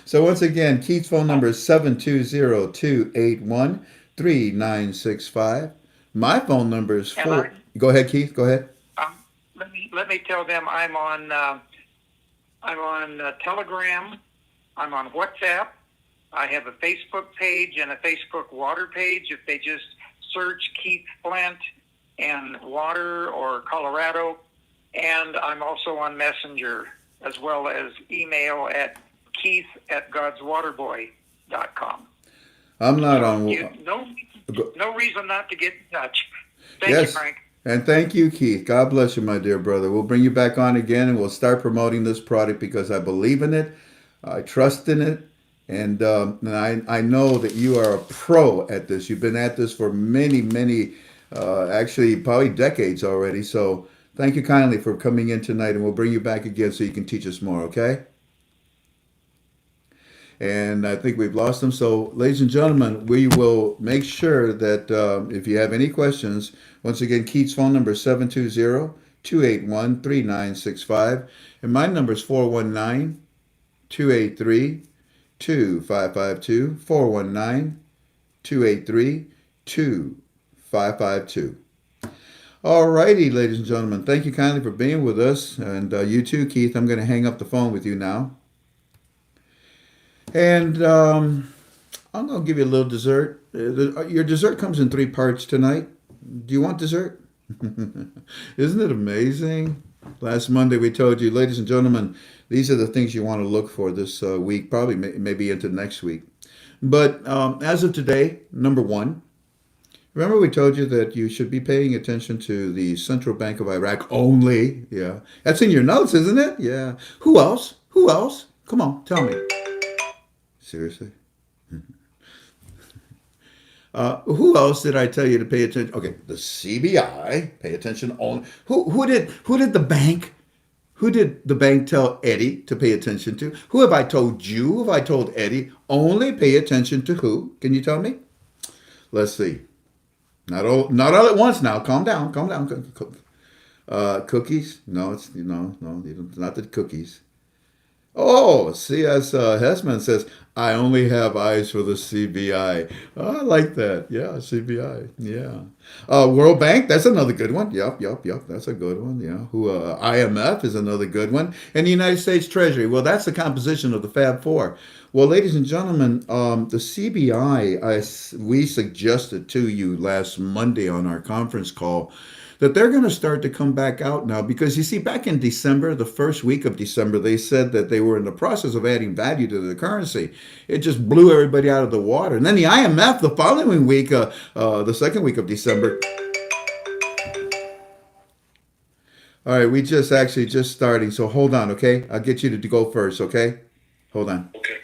[SPEAKER 2] So once again, Keith's phone number is 720-281-3965. My phone number is 4. Go ahead, Keith. Go ahead.
[SPEAKER 3] Let me tell them I'm on Telegram. I'm on WhatsApp. I have a Facebook page and a Facebook water page. If they just search Keith Flint and water or Colorado, and I'm also on Messenger as well as email at keith@godswaterboy.com.
[SPEAKER 2] I'm not on.
[SPEAKER 3] No reason not to get in touch. Thank you, Frank.
[SPEAKER 2] And thank you, Keith. God bless you, my dear brother. We'll bring you back on again and we'll start promoting this product because I believe in it. I trust in it. And I know that you are a pro at this. You've been at this for many, actually probably decades already. So thank you kindly for coming in tonight, and we'll bring you back again so you can teach us more, okay? And I think we've lost them. So, ladies and gentlemen, we will make sure that if you have any questions, once again, Keith's phone number is 720-281-3965. And my number is 419-283-2552. 419-283-2552. All righty, ladies and gentlemen, thank you kindly for being with us. And you too, Keith. I'm going to hang up the phone with you now. And I'm going to give you a little dessert. Your dessert comes in three parts tonight. Do you want dessert? Isn't it amazing? Last Monday we told you, ladies and gentlemen, these are the things you want to look for this week, probably maybe into next week. But as of today, number one, remember we told you that you should be paying attention to the Central Bank of Iraq only. Yeah. That's in your notes, isn't it? Yeah. Who else? Who else? Come on, tell me. Seriously? Who else did I tell you to pay attention? Okay, the CBI. Pay attention on who did the bank tell Eddie to pay attention to? Who have I told you? Who have I told Eddie only pay attention to who? Can you tell me? Let's see. Not all at once now. Calm down. Calm down. Cookies? No, it's not the cookies. Oh, C.S. Hessman says, I only have eyes for the CBI. Oh, I like that. Yeah, CBI. Yeah. World Bank, that's another good one. Yep. That's a good one. Yeah. IMF is another good one. And the United States Treasury. Well, that's the composition of the Fab Four. Well, ladies and gentlemen, the CBI, we suggested to you last Monday on our conference call that they're going to start to come back out now because you see, back in December, the first week of December, they said that they were in the process of adding value to the currency. It just blew everybody out of the water. And then the IMF the following week, the second week of December. All right, we just starting. So hold on, okay? I'll get you to go first, okay? Hold on.
[SPEAKER 3] Okay.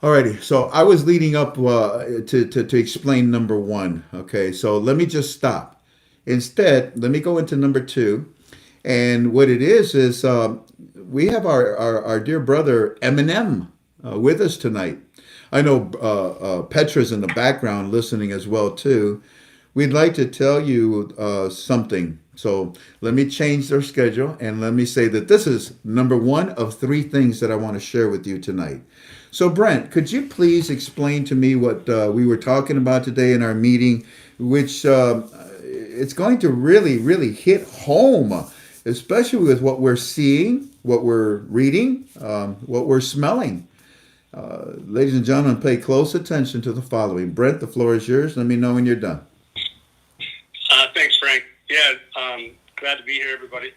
[SPEAKER 2] Alrighty, so I was leading up to explain number one. Okay, so let me just stop. Instead, let me go into number two. And what it is we have our dear brother Eminem with us tonight. I know Petra's in the background listening as well too. We'd like to tell you something. So let me change their schedule and let me say that this is number one of three things that I want to share with you tonight. So Brent, could you please explain to me what we were talking about today in our meeting, which it's going to really, really hit home, especially with what we're seeing, what we're reading, what we're smelling. Ladies and gentlemen, pay close attention to the following. Brent, the floor is yours. Let me know when you're done.
[SPEAKER 4] Thanks, Frank. Yeah, glad to be here, everybody.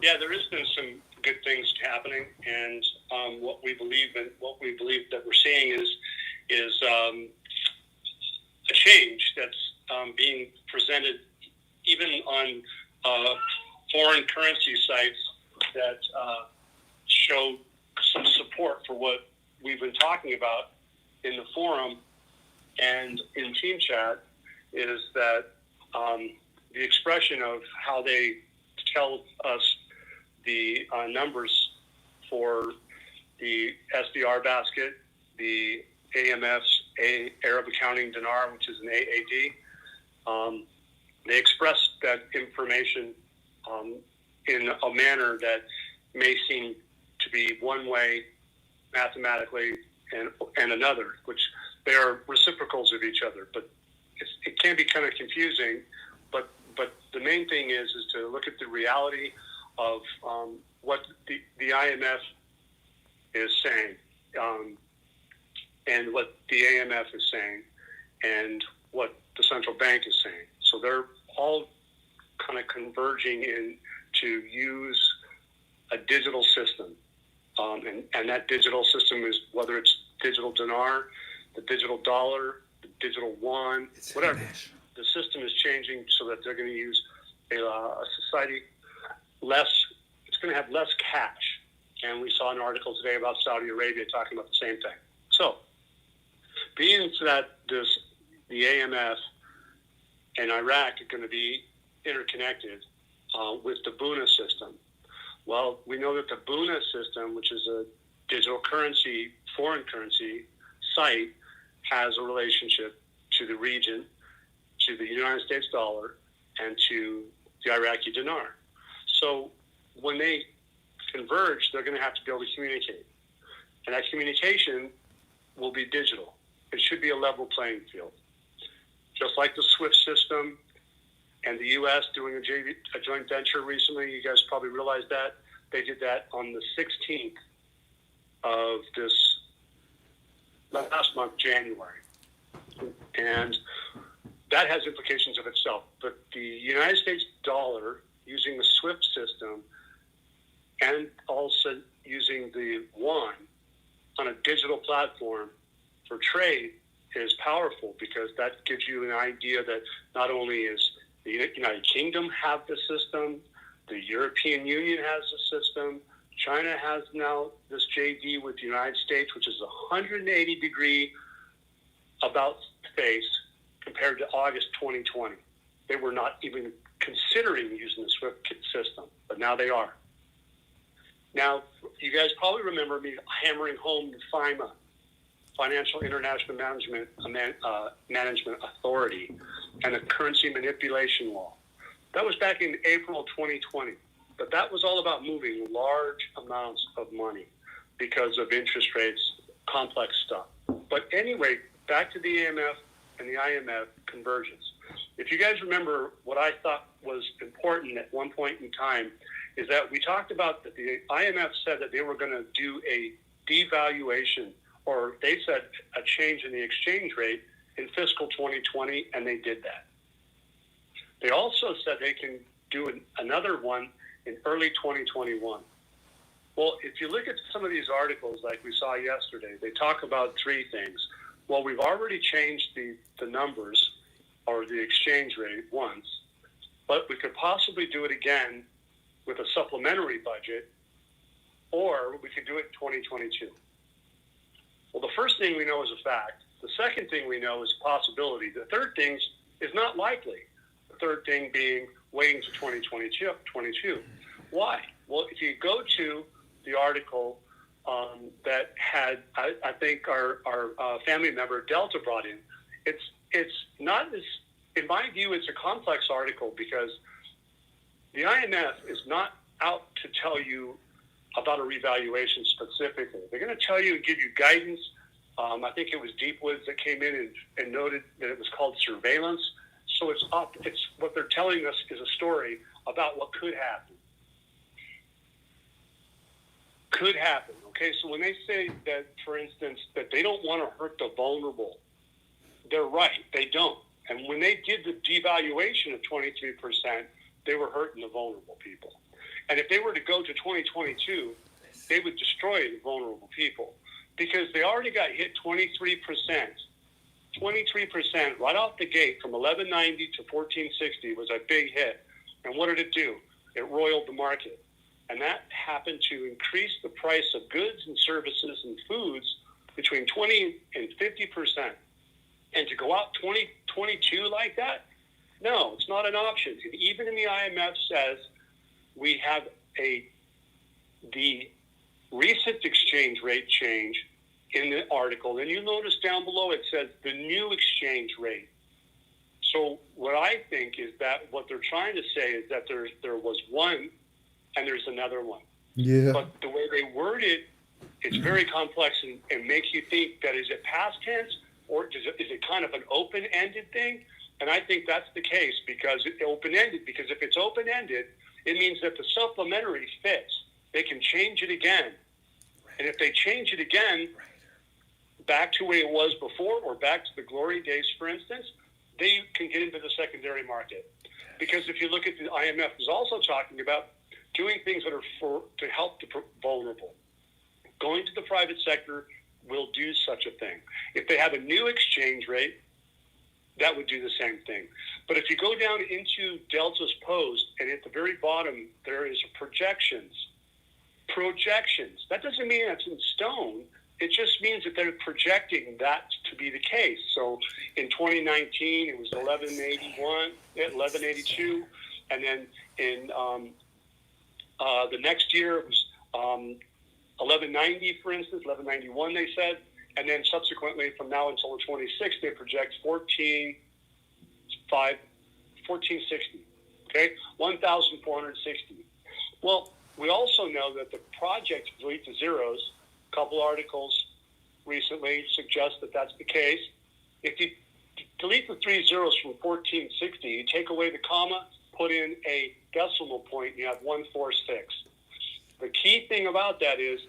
[SPEAKER 4] Yeah, there has been some good things happening, and what we believe that we're seeing is a change that's being presented even on foreign currency sites that show some support for what we've been talking about in the forum and in team chat, is that the expression of how they tell us the numbers for the SDR basket, the AMF's Arab Accounting Dinar, which is an AAD. They express that information in a manner that may seem to be one way mathematically and another, which they are reciprocals of each other. But it can be kind of confusing. But the main thing is to look at the reality of what the IMF is saying, and what the AMF is saying, and what the central bank is saying. So they're all kind of converging in to use a digital system. And that digital system is, whether it's digital dinar, the digital dollar, the digital yuan, whatever. The system is changing so that they're going to use a society it's going to have less cash. And we saw an article today about Saudi Arabia talking about the same thing. So, being that the AMF and Iraq are going to be interconnected with the Buna system. Well, we know that the Buna system, which is a digital currency, foreign currency site, has a relationship to the region, to the United States dollar, and to the Iraqi dinar. So when they converge, they're going to have to be able to communicate. And that communication will be digital. It should be a level playing field. Just like the SWIFT system and the U.S. doing a joint venture recently, you guys probably realized that. They did that on the 16th of this last month, January. And that has implications of itself. But the United States dollar, using the SWIFT system, and also using the yuan on a digital platform for trade is powerful, because that gives you an idea that not only is the United Kingdom have the system, the European Union has the system, China has now this JV with the United States, which is a 180-degree about face compared to August 2020. They were not even considering using the SWIFT system, but now they are. Now, you guys probably remember me hammering home the FIMA, Financial International Management Authority, and the currency manipulation law. That was back in April 2020. But that was all about moving large amounts of money because of interest rates, complex stuff. But anyway, back to the AMF and the IMF convergence. If you guys remember, what I thought was important at one point in time is that we talked about that the IMF said that they were going to do a devaluation, or they said a change in the exchange rate in fiscal 2020, and they did that. They also said they can do another one in early 2021. Well, if you look at some of these articles like we saw yesterday, they talk about three things. Well, we've already changed the numbers or the exchange rate once, but we could possibly do it again with a supplementary budget, or we could do it in 2022. Well, the first thing we know is a fact. The second thing we know is a possibility. The third thing is not likely. The third thing being waiting to 2022. Why? Well, if you go to the article that had, I think our family member Delta brought in, it's not as, in my view, it's a complex article, because the IMF is not out to tell you about a revaluation specifically. They're going to tell you and give you guidance. I think it was Deepwoods that came in and noted that it was called surveillance. So it's what they're telling us is a story about what could happen. Could happen. Okay, so when they say that, for instance, that they don't want to hurt the vulnerable, they're right. They don't. And when they did the devaluation of 23%, they were hurting the vulnerable people. And if they were to go to 2022, they would destroy the vulnerable people, because they already got hit 23%. 23% right off the gate from 1190 to 1460 was a big hit. And what did it do? It roiled the market. And that happened to increase the price of goods and services and foods between 20 and 50%. And to go out 22 like that, no, it's not an option. And even in the IMF says we have the recent exchange rate change in the article. And you notice down below it says the new exchange rate. So what I think is that what they're trying to say is that there was one and there's another one.
[SPEAKER 2] Yeah.
[SPEAKER 4] But the way they word it, it's very complex and makes you think that is it past tense, or is it kind of an open-ended thing? And I think that's the case, because it's open-ended. Because if it's open-ended, it means that the supplementary fits. They can change it again. And if they change it again, back to where it was before, or back to the glory days, for instance, they can get into the secondary market. Because if you look at the IMF is also talking about doing things that are to help the vulnerable. Going to the private sector will do such a thing. If they have a new exchange rate, that would do the same thing. But if you go down into Delta's post, and at the very bottom, there is projections. Projections. That doesn't mean that's in stone. It just means that they're projecting that to be the case. So in 2019, it was 1181, 1182. And then in the next year, it was 1190, for instance, 1191, they said. And then subsequently, from now until the 26th, they project 1460, okay? 1,460. Well, we also know that the project to delete the zeros, a couple articles recently suggest that that's the case. If you delete the 3 zeros from 1460, you take away the comma, put in a decimal point, you have 146. The key thing about that is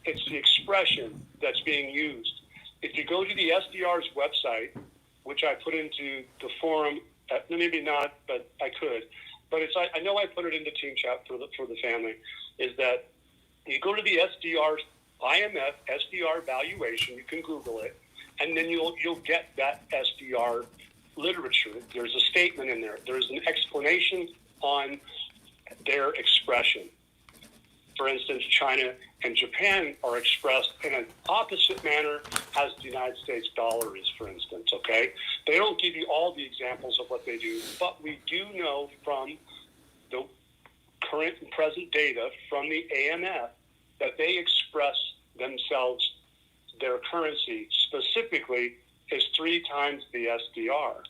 [SPEAKER 4] it's the expression that's being used. if you go to the SDR's website, which I put into the forum, maybe not, but I could. But I know I put it into team chat for the family. Is that you go to the SDR IMF SDR valuation? You can Google it, and then you'll get that SDR literature. There's a statement in there. There's an explanation on their expression. For instance, China and Japan are expressed in an opposite manner as the United States dollar is, for instance, okay? They don't give you all the examples of what they do, but we do know from the current and present data from the AMF that they express themselves, their currency specifically is 3 times the SDR.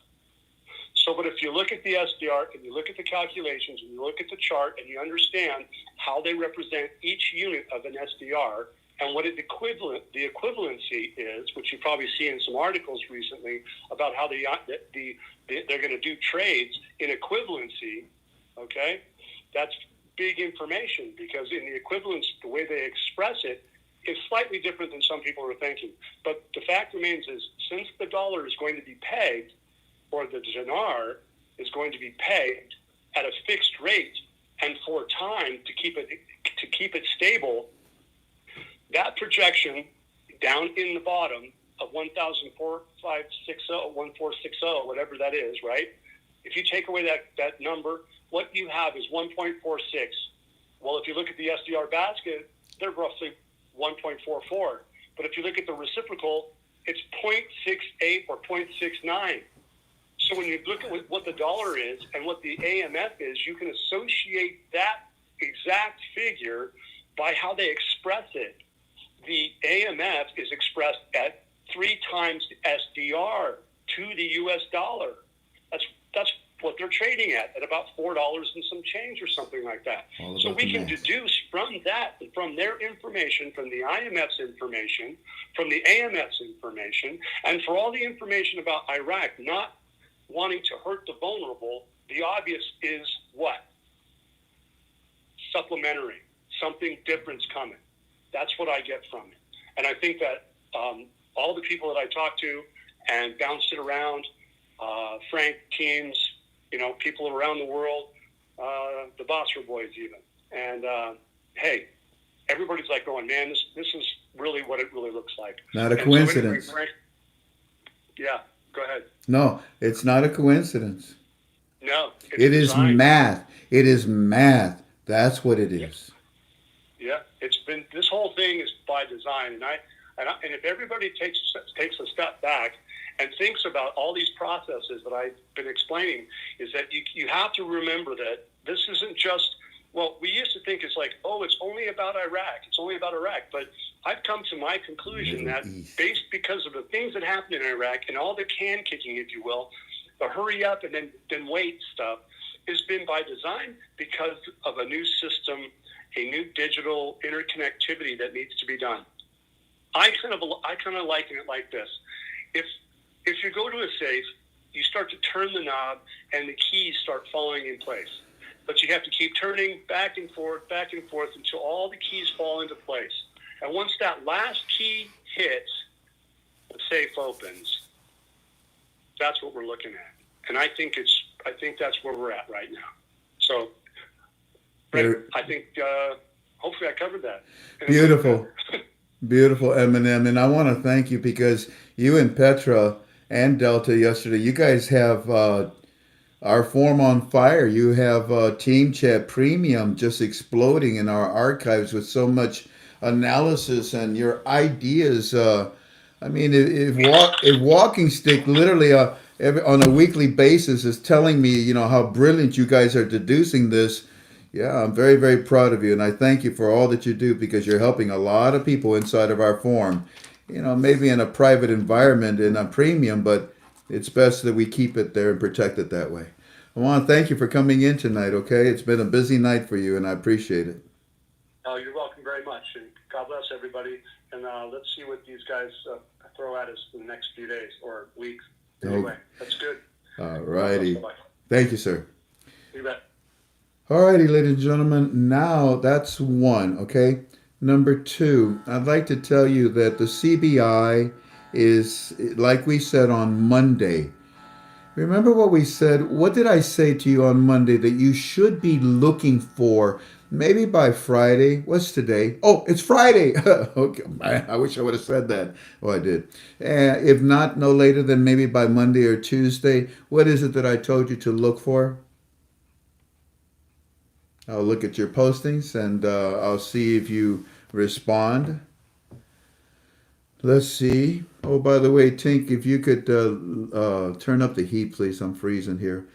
[SPEAKER 4] So, but if you look at the SDR and you look at the calculations and you look at the chart and you understand how they represent each unit of an SDR and what the equivalency is, which you probably see in some articles recently about how they're going to do trades in equivalency, okay? That's big information because in the equivalence, the way they express it is slightly different than some people are thinking. But the fact remains is since the dollar is going to be pegged, or the dinar is going to be pegged at a fixed rate and for time to keep it stable, that projection down in the bottom of 1,460, whatever that is, right? If you take away that number, what you have is 1.46. Well, if you look at the SDR basket, they're roughly 1.44. But if you look at the reciprocal, it's 0.68 or 0.69. So when you look at what the dollar is and what the AMF is, you can associate that exact figure by how they express it. The AMF is expressed at 3 times SDR to the US dollar. That's what they're trading at about $4 and some change or something like that. So we can deduce from that, from their information, from the IMF's information, from the AMF's information, and for all the information about Iraq not wanting to hurt the vulnerable, the obvious is what? Supplementary. Something different's coming. That's what I get from it. And I think that all the people that I talk to and bounced it around, Frank, teams, people around the world, the Bosser boys even. And, hey, everybody's like going, man, this is really what it really looks like.
[SPEAKER 2] Not a coincidence.
[SPEAKER 4] So anyway, Frank, yeah, go ahead.
[SPEAKER 2] No, it's not a coincidence.
[SPEAKER 4] No.
[SPEAKER 2] It is math. It is math. That's what it is.
[SPEAKER 4] Yeah, this whole thing is by design. And if everybody takes a step back and thinks about all these processes that I've been explaining, is that you have to remember that this isn't just, well, we used to think it's like, oh, it's only about Iraq. It's only about Iraq. But I've come to my conclusion that based because of the things that happened in Iraq and all the can kicking, if you will, the hurry up and then wait stuff has been by design because of a new system, a new digital interconnectivity that needs to be done. I kind of liken it like this. If you go to a safe, you start to turn the knob and the keys start falling in place. But you have to keep turning back and forth until all the keys fall into place. And once that last key hits, the safe opens. That's what we're looking at. And I think that's where we're at right now. So I think hopefully I covered that.
[SPEAKER 2] Beautiful. Beautiful, Eminem. And I want to thank you because you and Petra and Delta yesterday, you guys have our forum on fire. You have Team Chat Premium just exploding in our archives with so much analysis and your ideas. I mean, if Walking Stick literally on a weekly basis is telling me, how brilliant you guys are deducing this, yeah, I'm very, very proud of you. And I thank you for all that you do because you're helping a lot of people inside of our forum. Maybe in a private environment in a premium, but it's best that we keep it there and protect it that way. I want to thank you for coming in tonight, okay? It's been a busy night for you, and I appreciate it.
[SPEAKER 4] Oh, you're welcome very much. And God bless everybody. And let's see what these guys throw at us in the next few days or weeks. Anyway, that's good.
[SPEAKER 2] All righty. Thank you, sir.
[SPEAKER 4] You bet.
[SPEAKER 2] All righty, ladies and gentlemen. Now, that's one, okay? Number two, I'd like to tell you that the CBI is, like we said on Monday. Remember what we said? What did I say to you on Monday that you should be looking for maybe by Friday? What's today? Oh, it's Friday. Okay, I wish I would have said that. Oh, I did. If not, no later than maybe by Monday or Tuesday. What is it that I told you to look for? I'll look at your postings and I'll see if you respond. Let's see. Oh, by the way, Tink, if you could turn up the heat, please. I'm freezing here.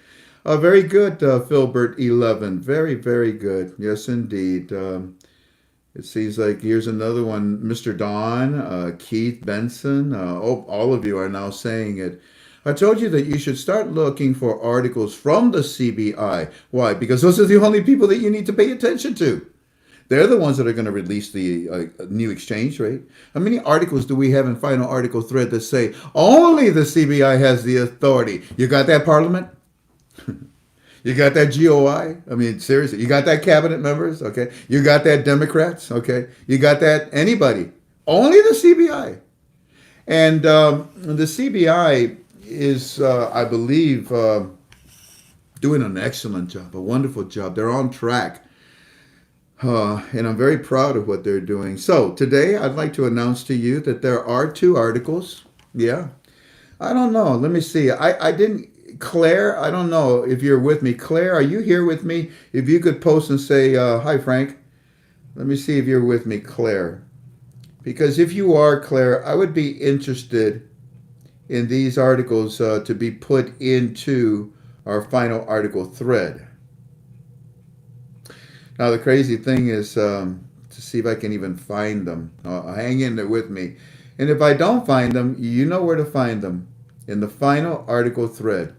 [SPEAKER 2] Very good, Filbert 11. Very, very good. Yes, indeed. It seems like here's another one. Mr. Don, Keith Benson. All of you are now saying it. I told you that you should start looking for articles from the CBI. Why? Because those are the only people that you need to pay attention to. They're the ones that are going to release the new exchange rate. How many articles do we have in Final Article Thread that say only the CBI has the authority? You got that, Parliament? You got that, GOI? I mean, seriously, you got that, cabinet members? Okay. You got that, Democrats? Okay. You got that, anybody? Only the CBI. And the CBI is, I believe, doing an excellent job, a wonderful job. They're on track. And I'm very proud of what they're doing. So today I'd like to announce to you that there are 2 articles. Yeah. I don't know. Let me see. I didn't, Claire, I don't know if you're with me. Claire, are you here with me? If you could post and say, hi, Frank. Let me see if you're with me, Claire. Because if you are, Claire, I would be interested in these articles to be put into our Final Article Thread. Now, the crazy thing is to see if I can even find them. Hang in there with me. And if I don't find them, you know where to find them. In the Final Article Thread.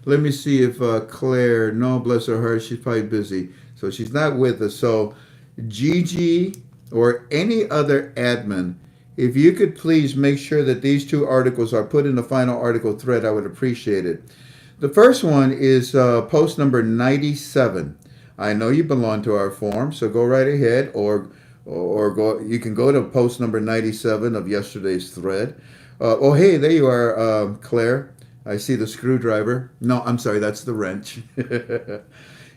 [SPEAKER 2] Let me see if Claire, no, bless her heart, she's probably busy. So she's not with us. So Gigi or any other admin, if you could please make sure that these 2 articles are put in the Final Article Thread, I would appreciate it. The first one is post number 97. I know you belong to our forum, so go right ahead, or go. You can go to post number 97 of yesterday's thread. Oh, hey, there you are, Claire. I see the screwdriver. No, I'm sorry, that's the wrench.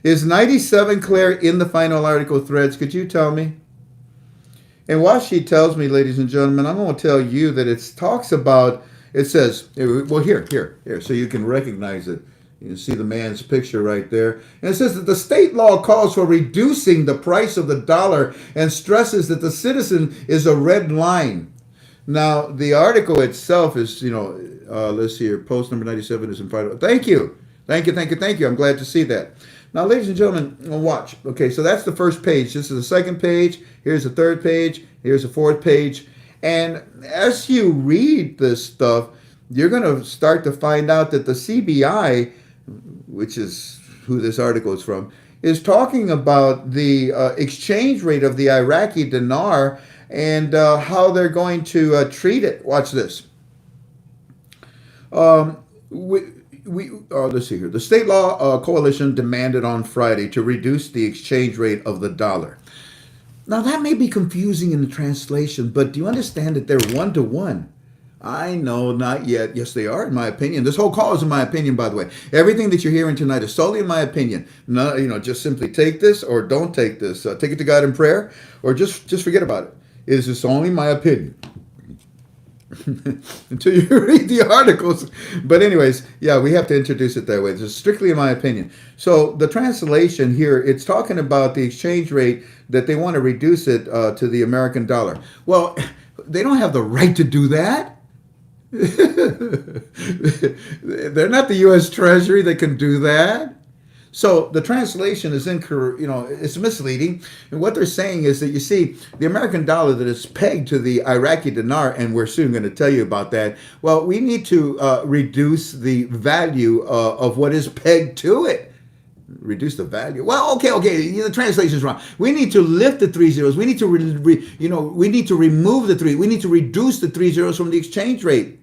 [SPEAKER 2] Is 97, Claire, in the Final Article Threads? Could you tell me? And while she tells me, ladies and gentlemen, I'm going to tell you that it talks about, it says, well, here, so you can recognize it. You can see the man's picture right there. And it says that the state law calls for reducing the price of the dollar and stresses that the citizen is a red line. Now, the article itself is, let's see here, post number 97 is in front of. Thank you. I'm glad to see that. Now, ladies and gentlemen, watch. Okay, so that's the first page. This is the second page. Here's the third page. Here's the fourth page. And as you read this stuff, you're going to start to find out that the CBI, which is who this article is from, is talking about the exchange rate of the Iraqi dinar and how they're going to treat it. Watch this. Let's see here. The state law coalition demanded on Friday to reduce the exchange rate of the dollar. Now, that may be confusing in the translation, but do you understand that they're 1-to-1? I know, not yet. Yes, they are, in my opinion. This whole call is in my opinion, by the way. Everything that you're hearing tonight is solely in my opinion. No, just simply take this or don't take this. Take it to God in prayer, or just forget about it. It is just only my opinion. Until you read the articles. But anyways, yeah, we have to introduce it that way. This is strictly in my opinion. So the translation here, it's talking about the exchange rate that they want to reduce it to the American dollar. Well, they don't have the right to do that. They're not the U.S. Treasury that can do that. So the translation is incorrect, it's misleading. And what they're saying is that, you see, the American dollar that is pegged to the Iraqi dinar, and we're soon going to tell you about that, well, we need to reduce the value of what is pegged to it. Reduce the value. Well, okay. The translation is wrong. We need to lift the 3 zeros. We need to, we need to remove the 3. We need to reduce the 3 zeros from the exchange rate.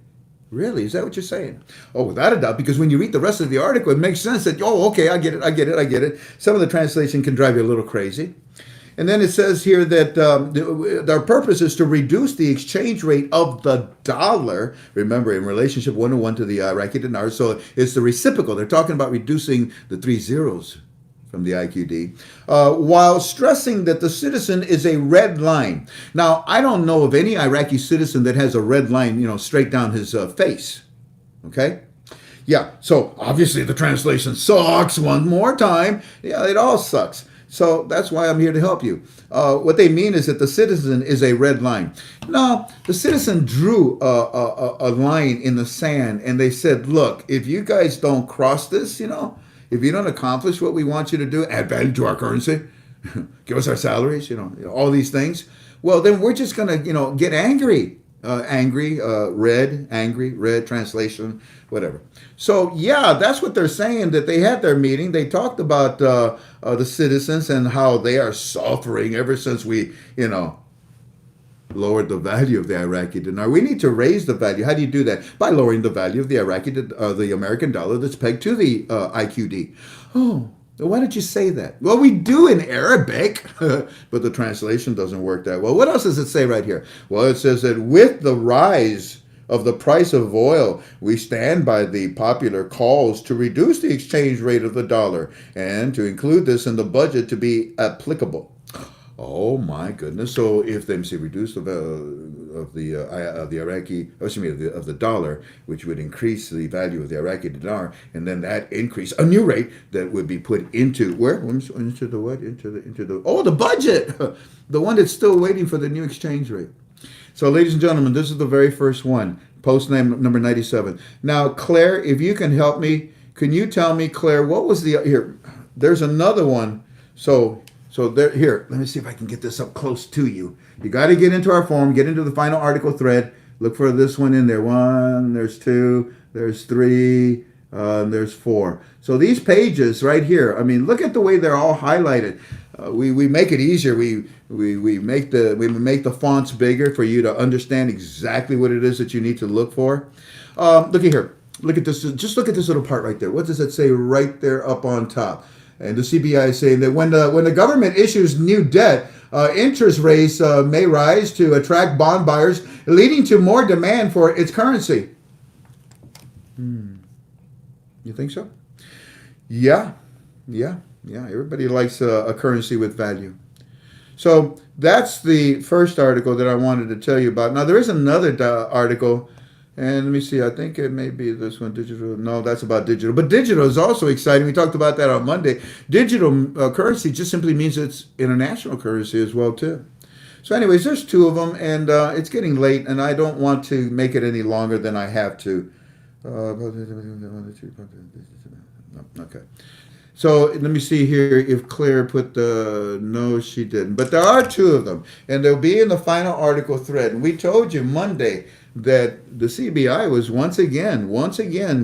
[SPEAKER 2] Really? Is that what you're saying? Oh, without a doubt, because when you read the rest of the article, it makes sense that, okay, I get it. Some of the translation can drive you a little crazy. And then it says here that their purpose is to reduce the exchange rate of the dollar. Remember, in relationship 1-to-1 to the Iraqi dinar. So it's the reciprocal. They're talking about reducing the 3 zeros from the IQD, while stressing that the citizen is a red line. Now, I don't know of any Iraqi citizen that has a red line, straight down his face. Okay? Yeah, so obviously the translation sucks one more time. Yeah, it all sucks. So that's why I'm here to help you. What they mean is that the citizen is a red line. No, the citizen drew a line in the sand and they said, look, if you guys don't cross this, if you don't accomplish what we want you to do, add value to our currency, give us our salaries, all these things, well, then we're just going to, get angry. Angry, red, translation, whatever. So, yeah, that's what they're saying, that they had their meeting. They talked about the citizens and how they are suffering ever since we, lowered the value of the Iraqi dinar. We need to raise the value. How do you do that? By lowering the value of the the American dollar that's pegged to the IQD. Oh, why did you say that? Well, we do in Arabic, but the translation doesn't work that well. What else does it say right here? Well, it says that with the rise of the price of oil, we stand by the popular calls to reduce the exchange rate of the dollar and to include this in the budget to be applicable. Oh my goodness! So if they say reduce the of the Iraqi, of the dollar, which would increase the value of the Iraqi dinar, and then that increase a new rate that would be put into where into the what into the budget, the one that's still waiting for the new exchange rate. So, ladies and gentlemen, this is the very first one, post name number 97. Now, Claire, if you can help me, can you tell me, Claire, what was here? There's another one. So there, here, let me see if I can get this up close to you. You got to get into our form, get into the final article thread. Look for this one in there. 1, there's 2, there's 3, there's 4. So these pages right here, look at the way they're all highlighted. We make it easier. We make the fonts bigger for you to understand exactly what it is that you need to look for. Look at here. Look at this. Just look at this little part right there. What does it say right there up on top? And the CBI is saying that when the government issues new debt, interest rates may rise to attract bond buyers, leading to more demand for its currency. You think so? Yeah. Everybody likes a currency with value. So that's the first article that I wanted to tell you about. Now, there is another article. And let me see, I think it may be this one, digital. No, that's about digital. But digital is also exciting. We talked about that on Monday. Digital currency just simply means it's international currency as well, too. So anyways, there's 2 of them, and it's getting late, and I don't want to make it any longer than I have to. Okay. So let me see here if Claire put no, she didn't. But there are 2 of them, and they'll be in the final article thread. And we told you Monday that the CBI was once again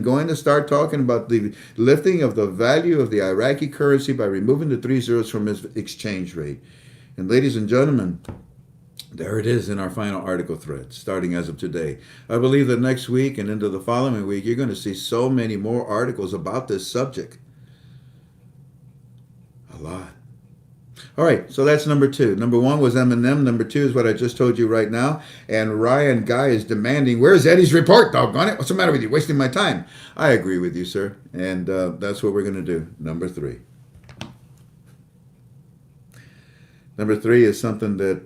[SPEAKER 2] going to start talking about the lifting of the value of the Iraqi currency by removing the 3 zeros from its exchange rate. And ladies and gentlemen, there it is in our final article thread, starting as of today. I believe that next week and into the following week, you're going to see so many more articles about this subject. A lot. All right, so that's number 2. Number 1 was Eminem. Number 2 is what I just told you right now. And Ryan Guy is demanding, where's Eddie's report, doggone it? What's the matter with you? Wasting my time. I agree with you, sir. And that's what we're going to do. Number 3. Number 3 is something that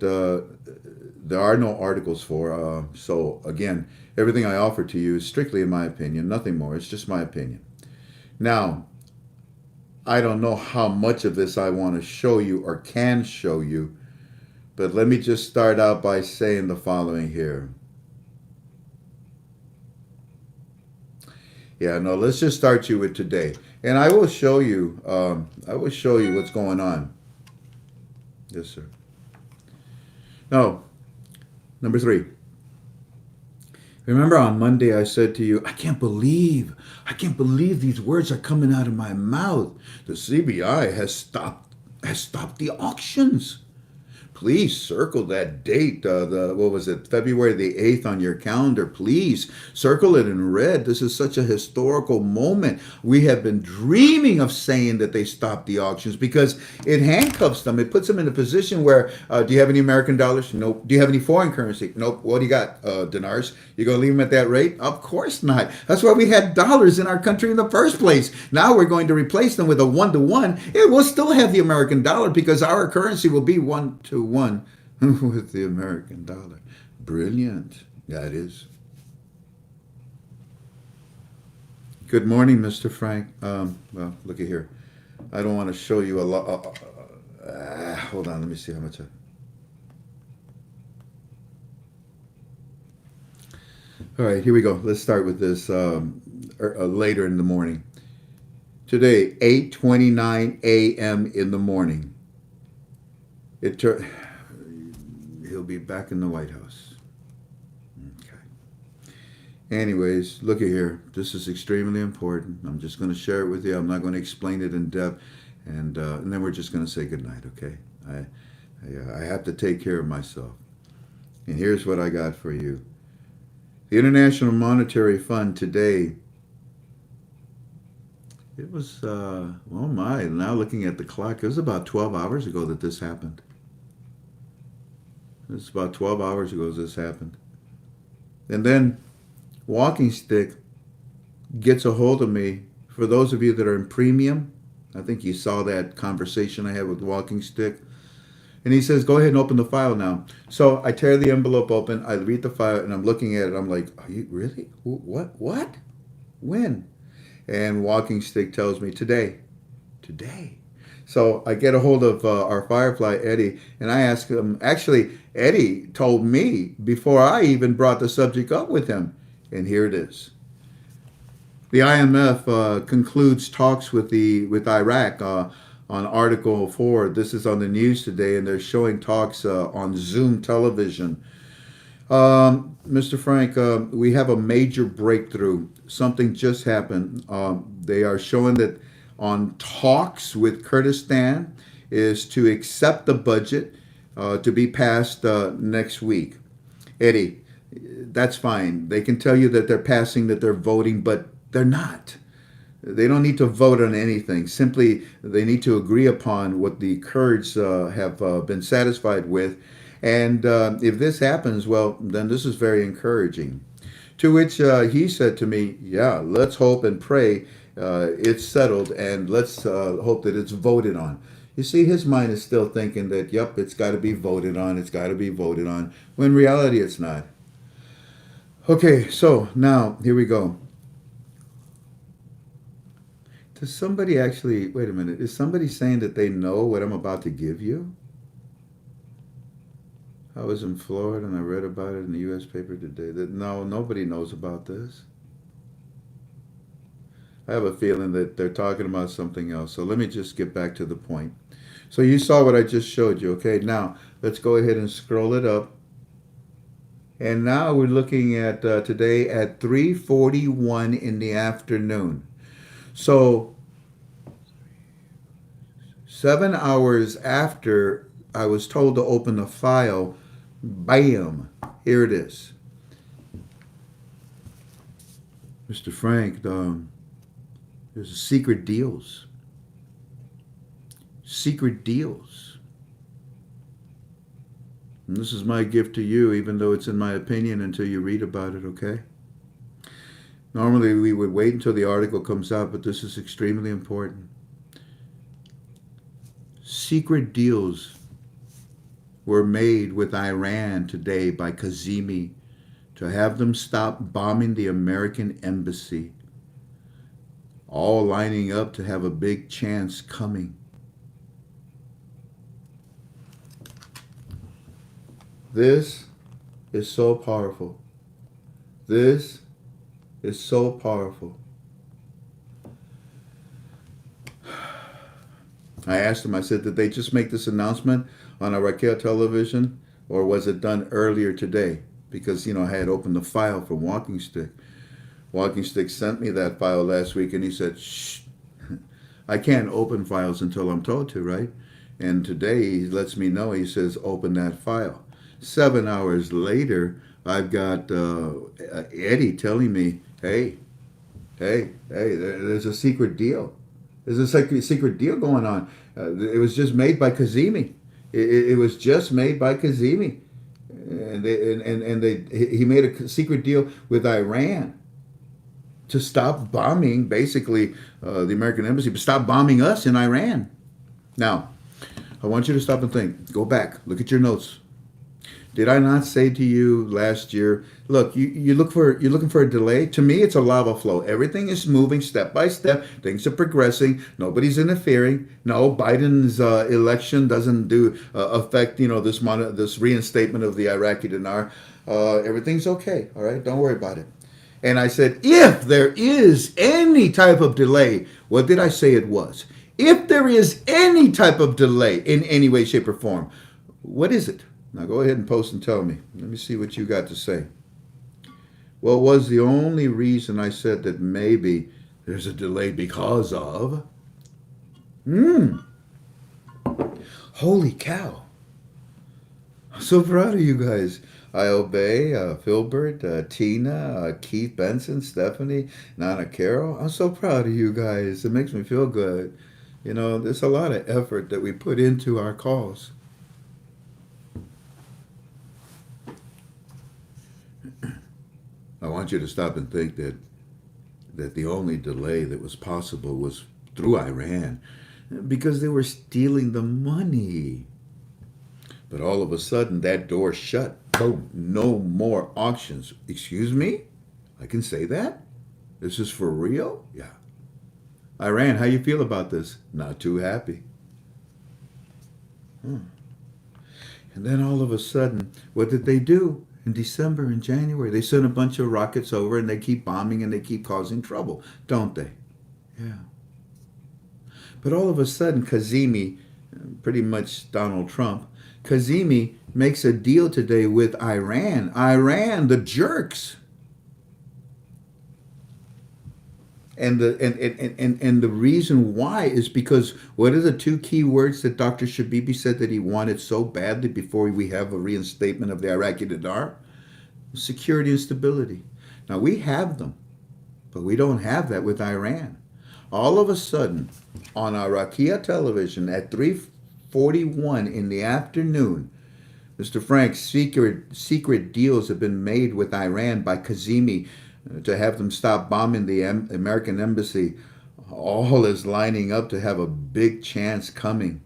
[SPEAKER 2] there are no articles for. So, again, everything I offer to you is strictly in my opinion, nothing more. It's just my opinion. Now, I don't know how much of this I want to show you or can show you, but let me just start out by saying the following here. Yeah, no, let's just start you with today. And I will show you, what's going on. Yes, sir. No, number 3. Remember on Monday I said to you, I can't believe these words are coming out of my mouth. The CBI has stopped the auctions. please circle that date. What was it, February the 8th on your calendar? Please circle it in red. This is such a historical moment. We have been dreaming of saying that they stopped the auctions because it handcuffs them. It puts them in a position where, do you have any American dollars? Nope. Do you have any foreign currency? Nope. What do you got? Dinars. You're going to leave them at that rate? Of course not. That's why we had dollars in our country in the first place. Now we're going to replace them with a 1-to-1. It will still have the American dollar because our currency will be 1-to-1 with the American dollar. Brilliant. That is. Good morning, Mr. Frank. Well, look at here. I don't want to show you a lot. Hold on. Let me see how much. All right, here we go. Let's start with this later in the morning. Today, 8:29 a.m. in the morning. He'll be back in the White House. Okay. Anyways, look at here. This is extremely important. I'm just going to share it with you. I'm not going to explain it in depth, and then we're just going to say goodnight. Okay. I have to take care of myself. And here's what I got for you. The International Monetary Fund today, it was, oh my, now looking at the clock, it was about 12 hours ago that this happened. It's about 12 hours ago this happened. And then Walking Stick gets a hold of me. For those of you that are in premium, I think you saw that conversation I had with Walking Stick. And he says, go ahead and open the file now. So I tear the envelope open, I read the file, and I'm looking at it. I'm like, are you really? What? When? And Walking Stick tells me today. So I get a hold of our Firefly, Eddie, and I ask him, actually, Eddie told me before I even brought the subject up with him. And here it is. The IMF concludes talks with Iraq on Article 4. This is on the news today, and they're showing talks on Zoom television. Mr. Frank, we have a major breakthrough. Something just happened. They are showing that on talks with Kurdistan is to accept the budget to be passed next week. Eddie, that's fine. They can tell you that they're passing, that they're voting, but they're not. They don't need to vote on anything. Simply, they need to agree upon what the Kurds have been satisfied with. And if this happens, well, then this is very encouraging. To which he said to me, yeah, let's hope and pray it's settled, and let's hope that it's voted on. You see, his mind is still thinking that, yep, it's got to be voted on, when in reality it's not. Okay, so now, here we go. Does somebody actually, wait a minute, is somebody saying that they know what I'm about to give you? I was in Florida and I read about it in the U.S. paper today. No, nobody knows about this. I have a feeling that they're talking about something else. So let me just get back to the point. So you saw what I just showed you, okay? Now, let's go ahead and scroll it up. And now we're looking at today at 3:41 in the afternoon. So 7 hours after I was told to open the file, bam, here it is. Mr. Frank, there's secret deals. Secret deals. And this is my gift to you, even though it's in my opinion, until you read about it, okay? Normally we would wait until the article comes out, but this is extremely important. Secret deals were made with Iran today by Kazemi to have them stop bombing the American embassy, all lining up to have a big chance coming. This is so powerful. This is so powerful. I asked him, I said, did they just make this announcement on Raquel television, or was it done earlier today? Because, I had opened the file from Walking Stick. Walking Stick sent me that file last week, and he said, shh, I can't open files until I'm told to, right? And today he lets me know, he says, open that file. 7 hours later, I've got Eddie telling me, hey, there's a secret deal. There's a secret deal going on. It was just made by Kazemi. It was just made by Kazemi. He made a secret deal with Iran to stop bombing, basically, the American embassy, but stop bombing us in Iran. Now, I want you to stop and think. Go back. Look at your notes. Did I not say to you last year, look, you're looking for a delay? To me, it's a lava flow. Everything is moving step by step. Things are progressing. Nobody's interfering. No, Biden's election doesn't affect this reinstatement of the Iraqi dinar. Everything's okay. All right, don't worry about it. And I said, if there is any type of delay, what did I say it was? If there is any type of delay in any way, shape, or form, what is it? Now go ahead and post and tell me. Let me see what you got to say. Well, it was the only reason I said that maybe there's a delay because of... Holy cow. I'm so proud of you guys. I obey Philbert, Tina, Keith Benson, Stephanie, Nana Carroll. I'm so proud of you guys. It makes me feel good. You know, there's a lot of effort that we put into our calls. I want you to stop and think that the only delay that was possible was through Iran, because they were stealing the money. But all of a sudden, that door shut. Boom. No more auctions. Excuse me? I can say that? This is for real? Yeah. Iran, how you feel about this? Not too happy. And then all of a sudden, what did they do? In December and January, they sent a bunch of rockets over and they keep bombing and they keep causing trouble, don't they? Yeah. But all of a sudden, Kazemi, pretty much Donald Trump, Kazemi makes a deal today with Iran. Iran, the jerks. And the reason why is because what are the two key words that Dr. Shabibi said that he wanted so badly before we have a reinstatement of the Iraqi dinar? Security and stability. Now we have them, but we don't have that with Iran. All of a sudden, on Arakia television at 3:41 in the afternoon, Mr. Frank, secret deals have been made with Iran by Kazemi to have them stop bombing the American embassy. All is lining up to have a big chance coming.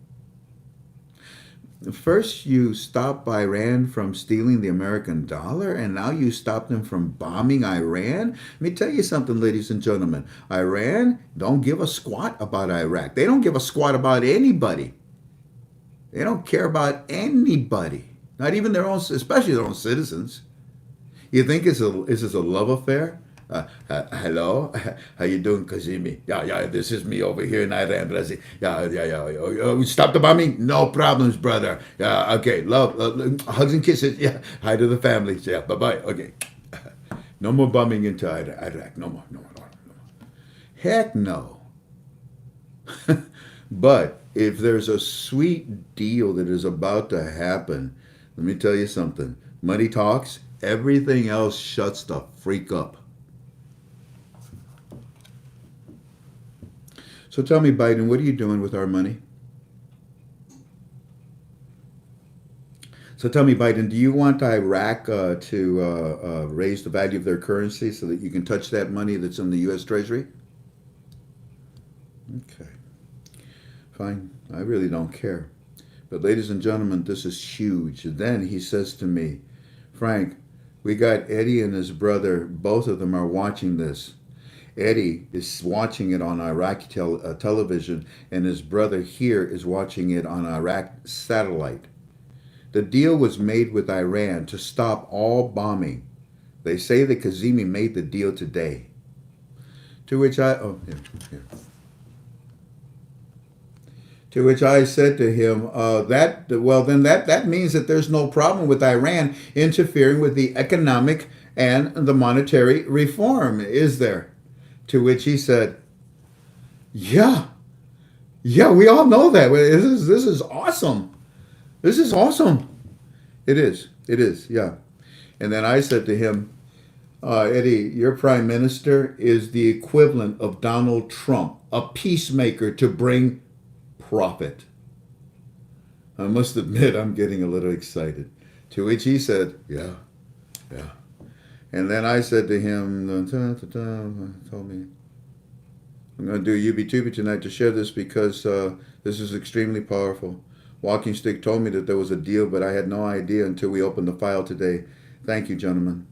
[SPEAKER 2] First, you stop Iran from stealing the American dollar, and now you stop them from bombing Iran? Let me tell you something, ladies and gentlemen. Iran don't give a squat about Iraq. They don't give a squat about anybody. They don't care about anybody, not even their own, especially their own citizens. You think this is a love affair? Hello, how you doing, Kazemi? Yeah, this is me over here in Iran, Brazil. Yeah. Stop the bombing? No problems, brother. Yeah, okay, love, hugs and kisses. Yeah, hi to the families. Yeah, bye-bye. Okay. No more bombing into Iraq. No more. Heck no. But if there's a sweet deal that is about to happen, let me tell you something. Money talks. Everything else shuts the freak up. So tell me, Biden, what are you doing with our money? So tell me, Biden, do you want Iraq to raise the value of their currency so that you can touch that money that's in the U.S. Treasury? Okay. Fine. I really don't care. But ladies and gentlemen, this is huge. And then he says to me, Frank, we got Eddie and his brother. Both of them are watching this. Eddie is watching it on Iraqi television, and his brother here is watching it on Iraq satellite. The deal was made with Iran to stop all bombing. They say that Kazemi made the deal today. To which I said to him, that means that there's no problem with Iran interfering with the economic and the monetary reform, is there? To which he said, yeah, Yeah, we all know that. This is awesome. This is awesome. It is. It is. Yeah. And then I said to him, Eddie, your prime minister is the equivalent of Donald Trump, a peacemaker to bring profit. I must admit, I'm getting a little excited. To which he said, yeah, yeah. And then I said to him, told me, I'm going to do UB2B tonight to share this because this is extremely powerful. Walking Stick told me that there was a deal, but I had no idea until we opened the file today. Thank you, gentlemen.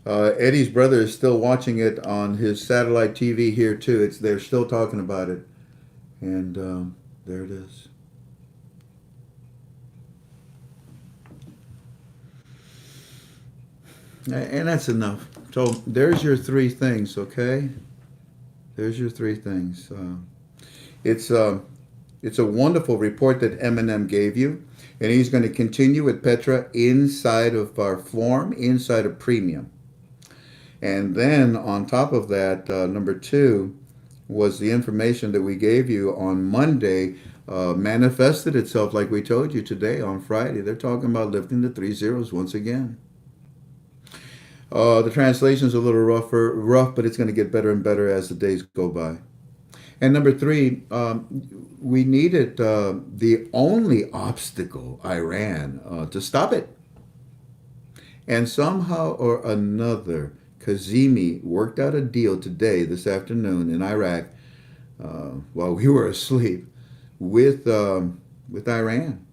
[SPEAKER 2] Eddie's brother is still watching it on his satellite TV here, too. They're still talking about it. And there it is. And that's enough. So there's your three things, okay? There's your three things. It's a wonderful report that Eminem gave you, and he's going to continue with Petra inside of our form, inside of premium. And then on top of that, number 2 was the information that we gave you on Monday manifested itself like we told you today on Friday. They're talking about lifting the 3 zeros once again. The translation's a little rough, but it's going to get better and better as the days go by. And number 3, we needed the only obstacle, Iran, to stop it. And somehow or another, Kazemi worked out a deal today, this afternoon in Iraq, while we were asleep, with Iran.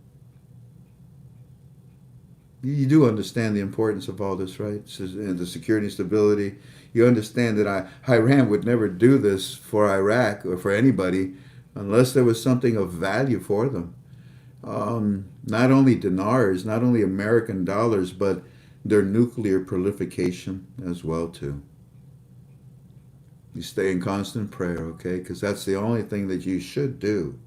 [SPEAKER 2] You do understand the importance of all this, right? And the security and stability. You understand that Iran would never do this for Iraq or for anybody unless there was something of value for them. Not only dinars, not only American dollars, but their nuclear proliferation as well, too. You stay in constant prayer, okay? Because that's the only thing that you should do.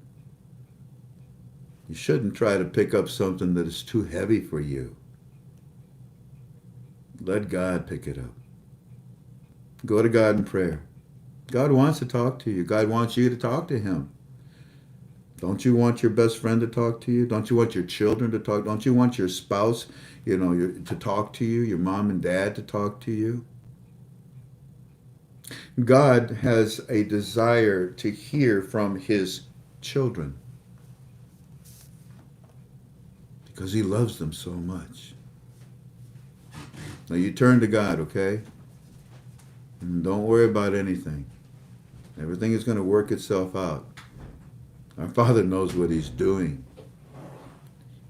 [SPEAKER 2] You shouldn't try to pick up something that is too heavy for you. Let God pick it up. Go to God in prayer. God wants to talk to you. God wants you to talk to him. Don't you want your best friend to talk to you? Don't you want your children to talk? Don't you want your spouse, to talk to you, your mom and dad to talk to you? God has a desire to hear from his children because he loves them so much. Now you turn to God, okay? And don't worry about anything. Everything is going to work itself out. Our Father knows what he's doing.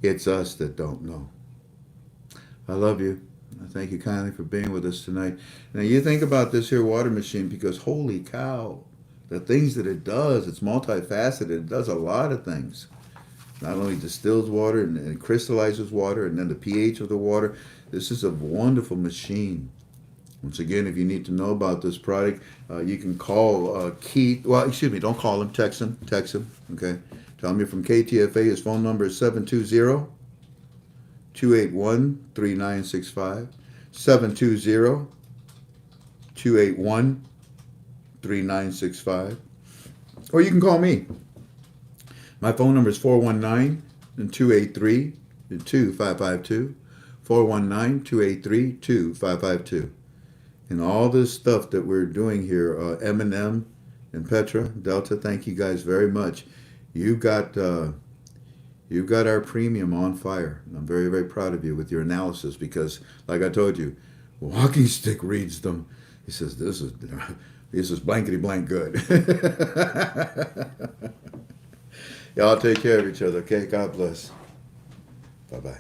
[SPEAKER 2] It's us that don't know. I love you. I thank you kindly for being with us tonight. Now you think about this here water machine because holy cow, the things that it does, it's multifaceted. It does a lot of things. Not only distills water and crystallizes water and then the pH of the water. This is a wonderful machine. Once again, if you need to know about this product, you can call Keith. Well, excuse me, don't call him. Text him. Okay. Tell him you're from KTFA. His phone number is 720-281-3965. 720-281-3965. Or you can call me. My phone number is 419-283-2552. 419-283-2552. And all this stuff that we're doing here, Eminem and Petra, Delta, thank you guys very much. You got our premium on fire. And I'm very, very proud of you with your analysis because, like I told you, Walking Stick reads them. He says, this is blankety blank good. Y'all take care of each other, okay? God bless. Bye-bye.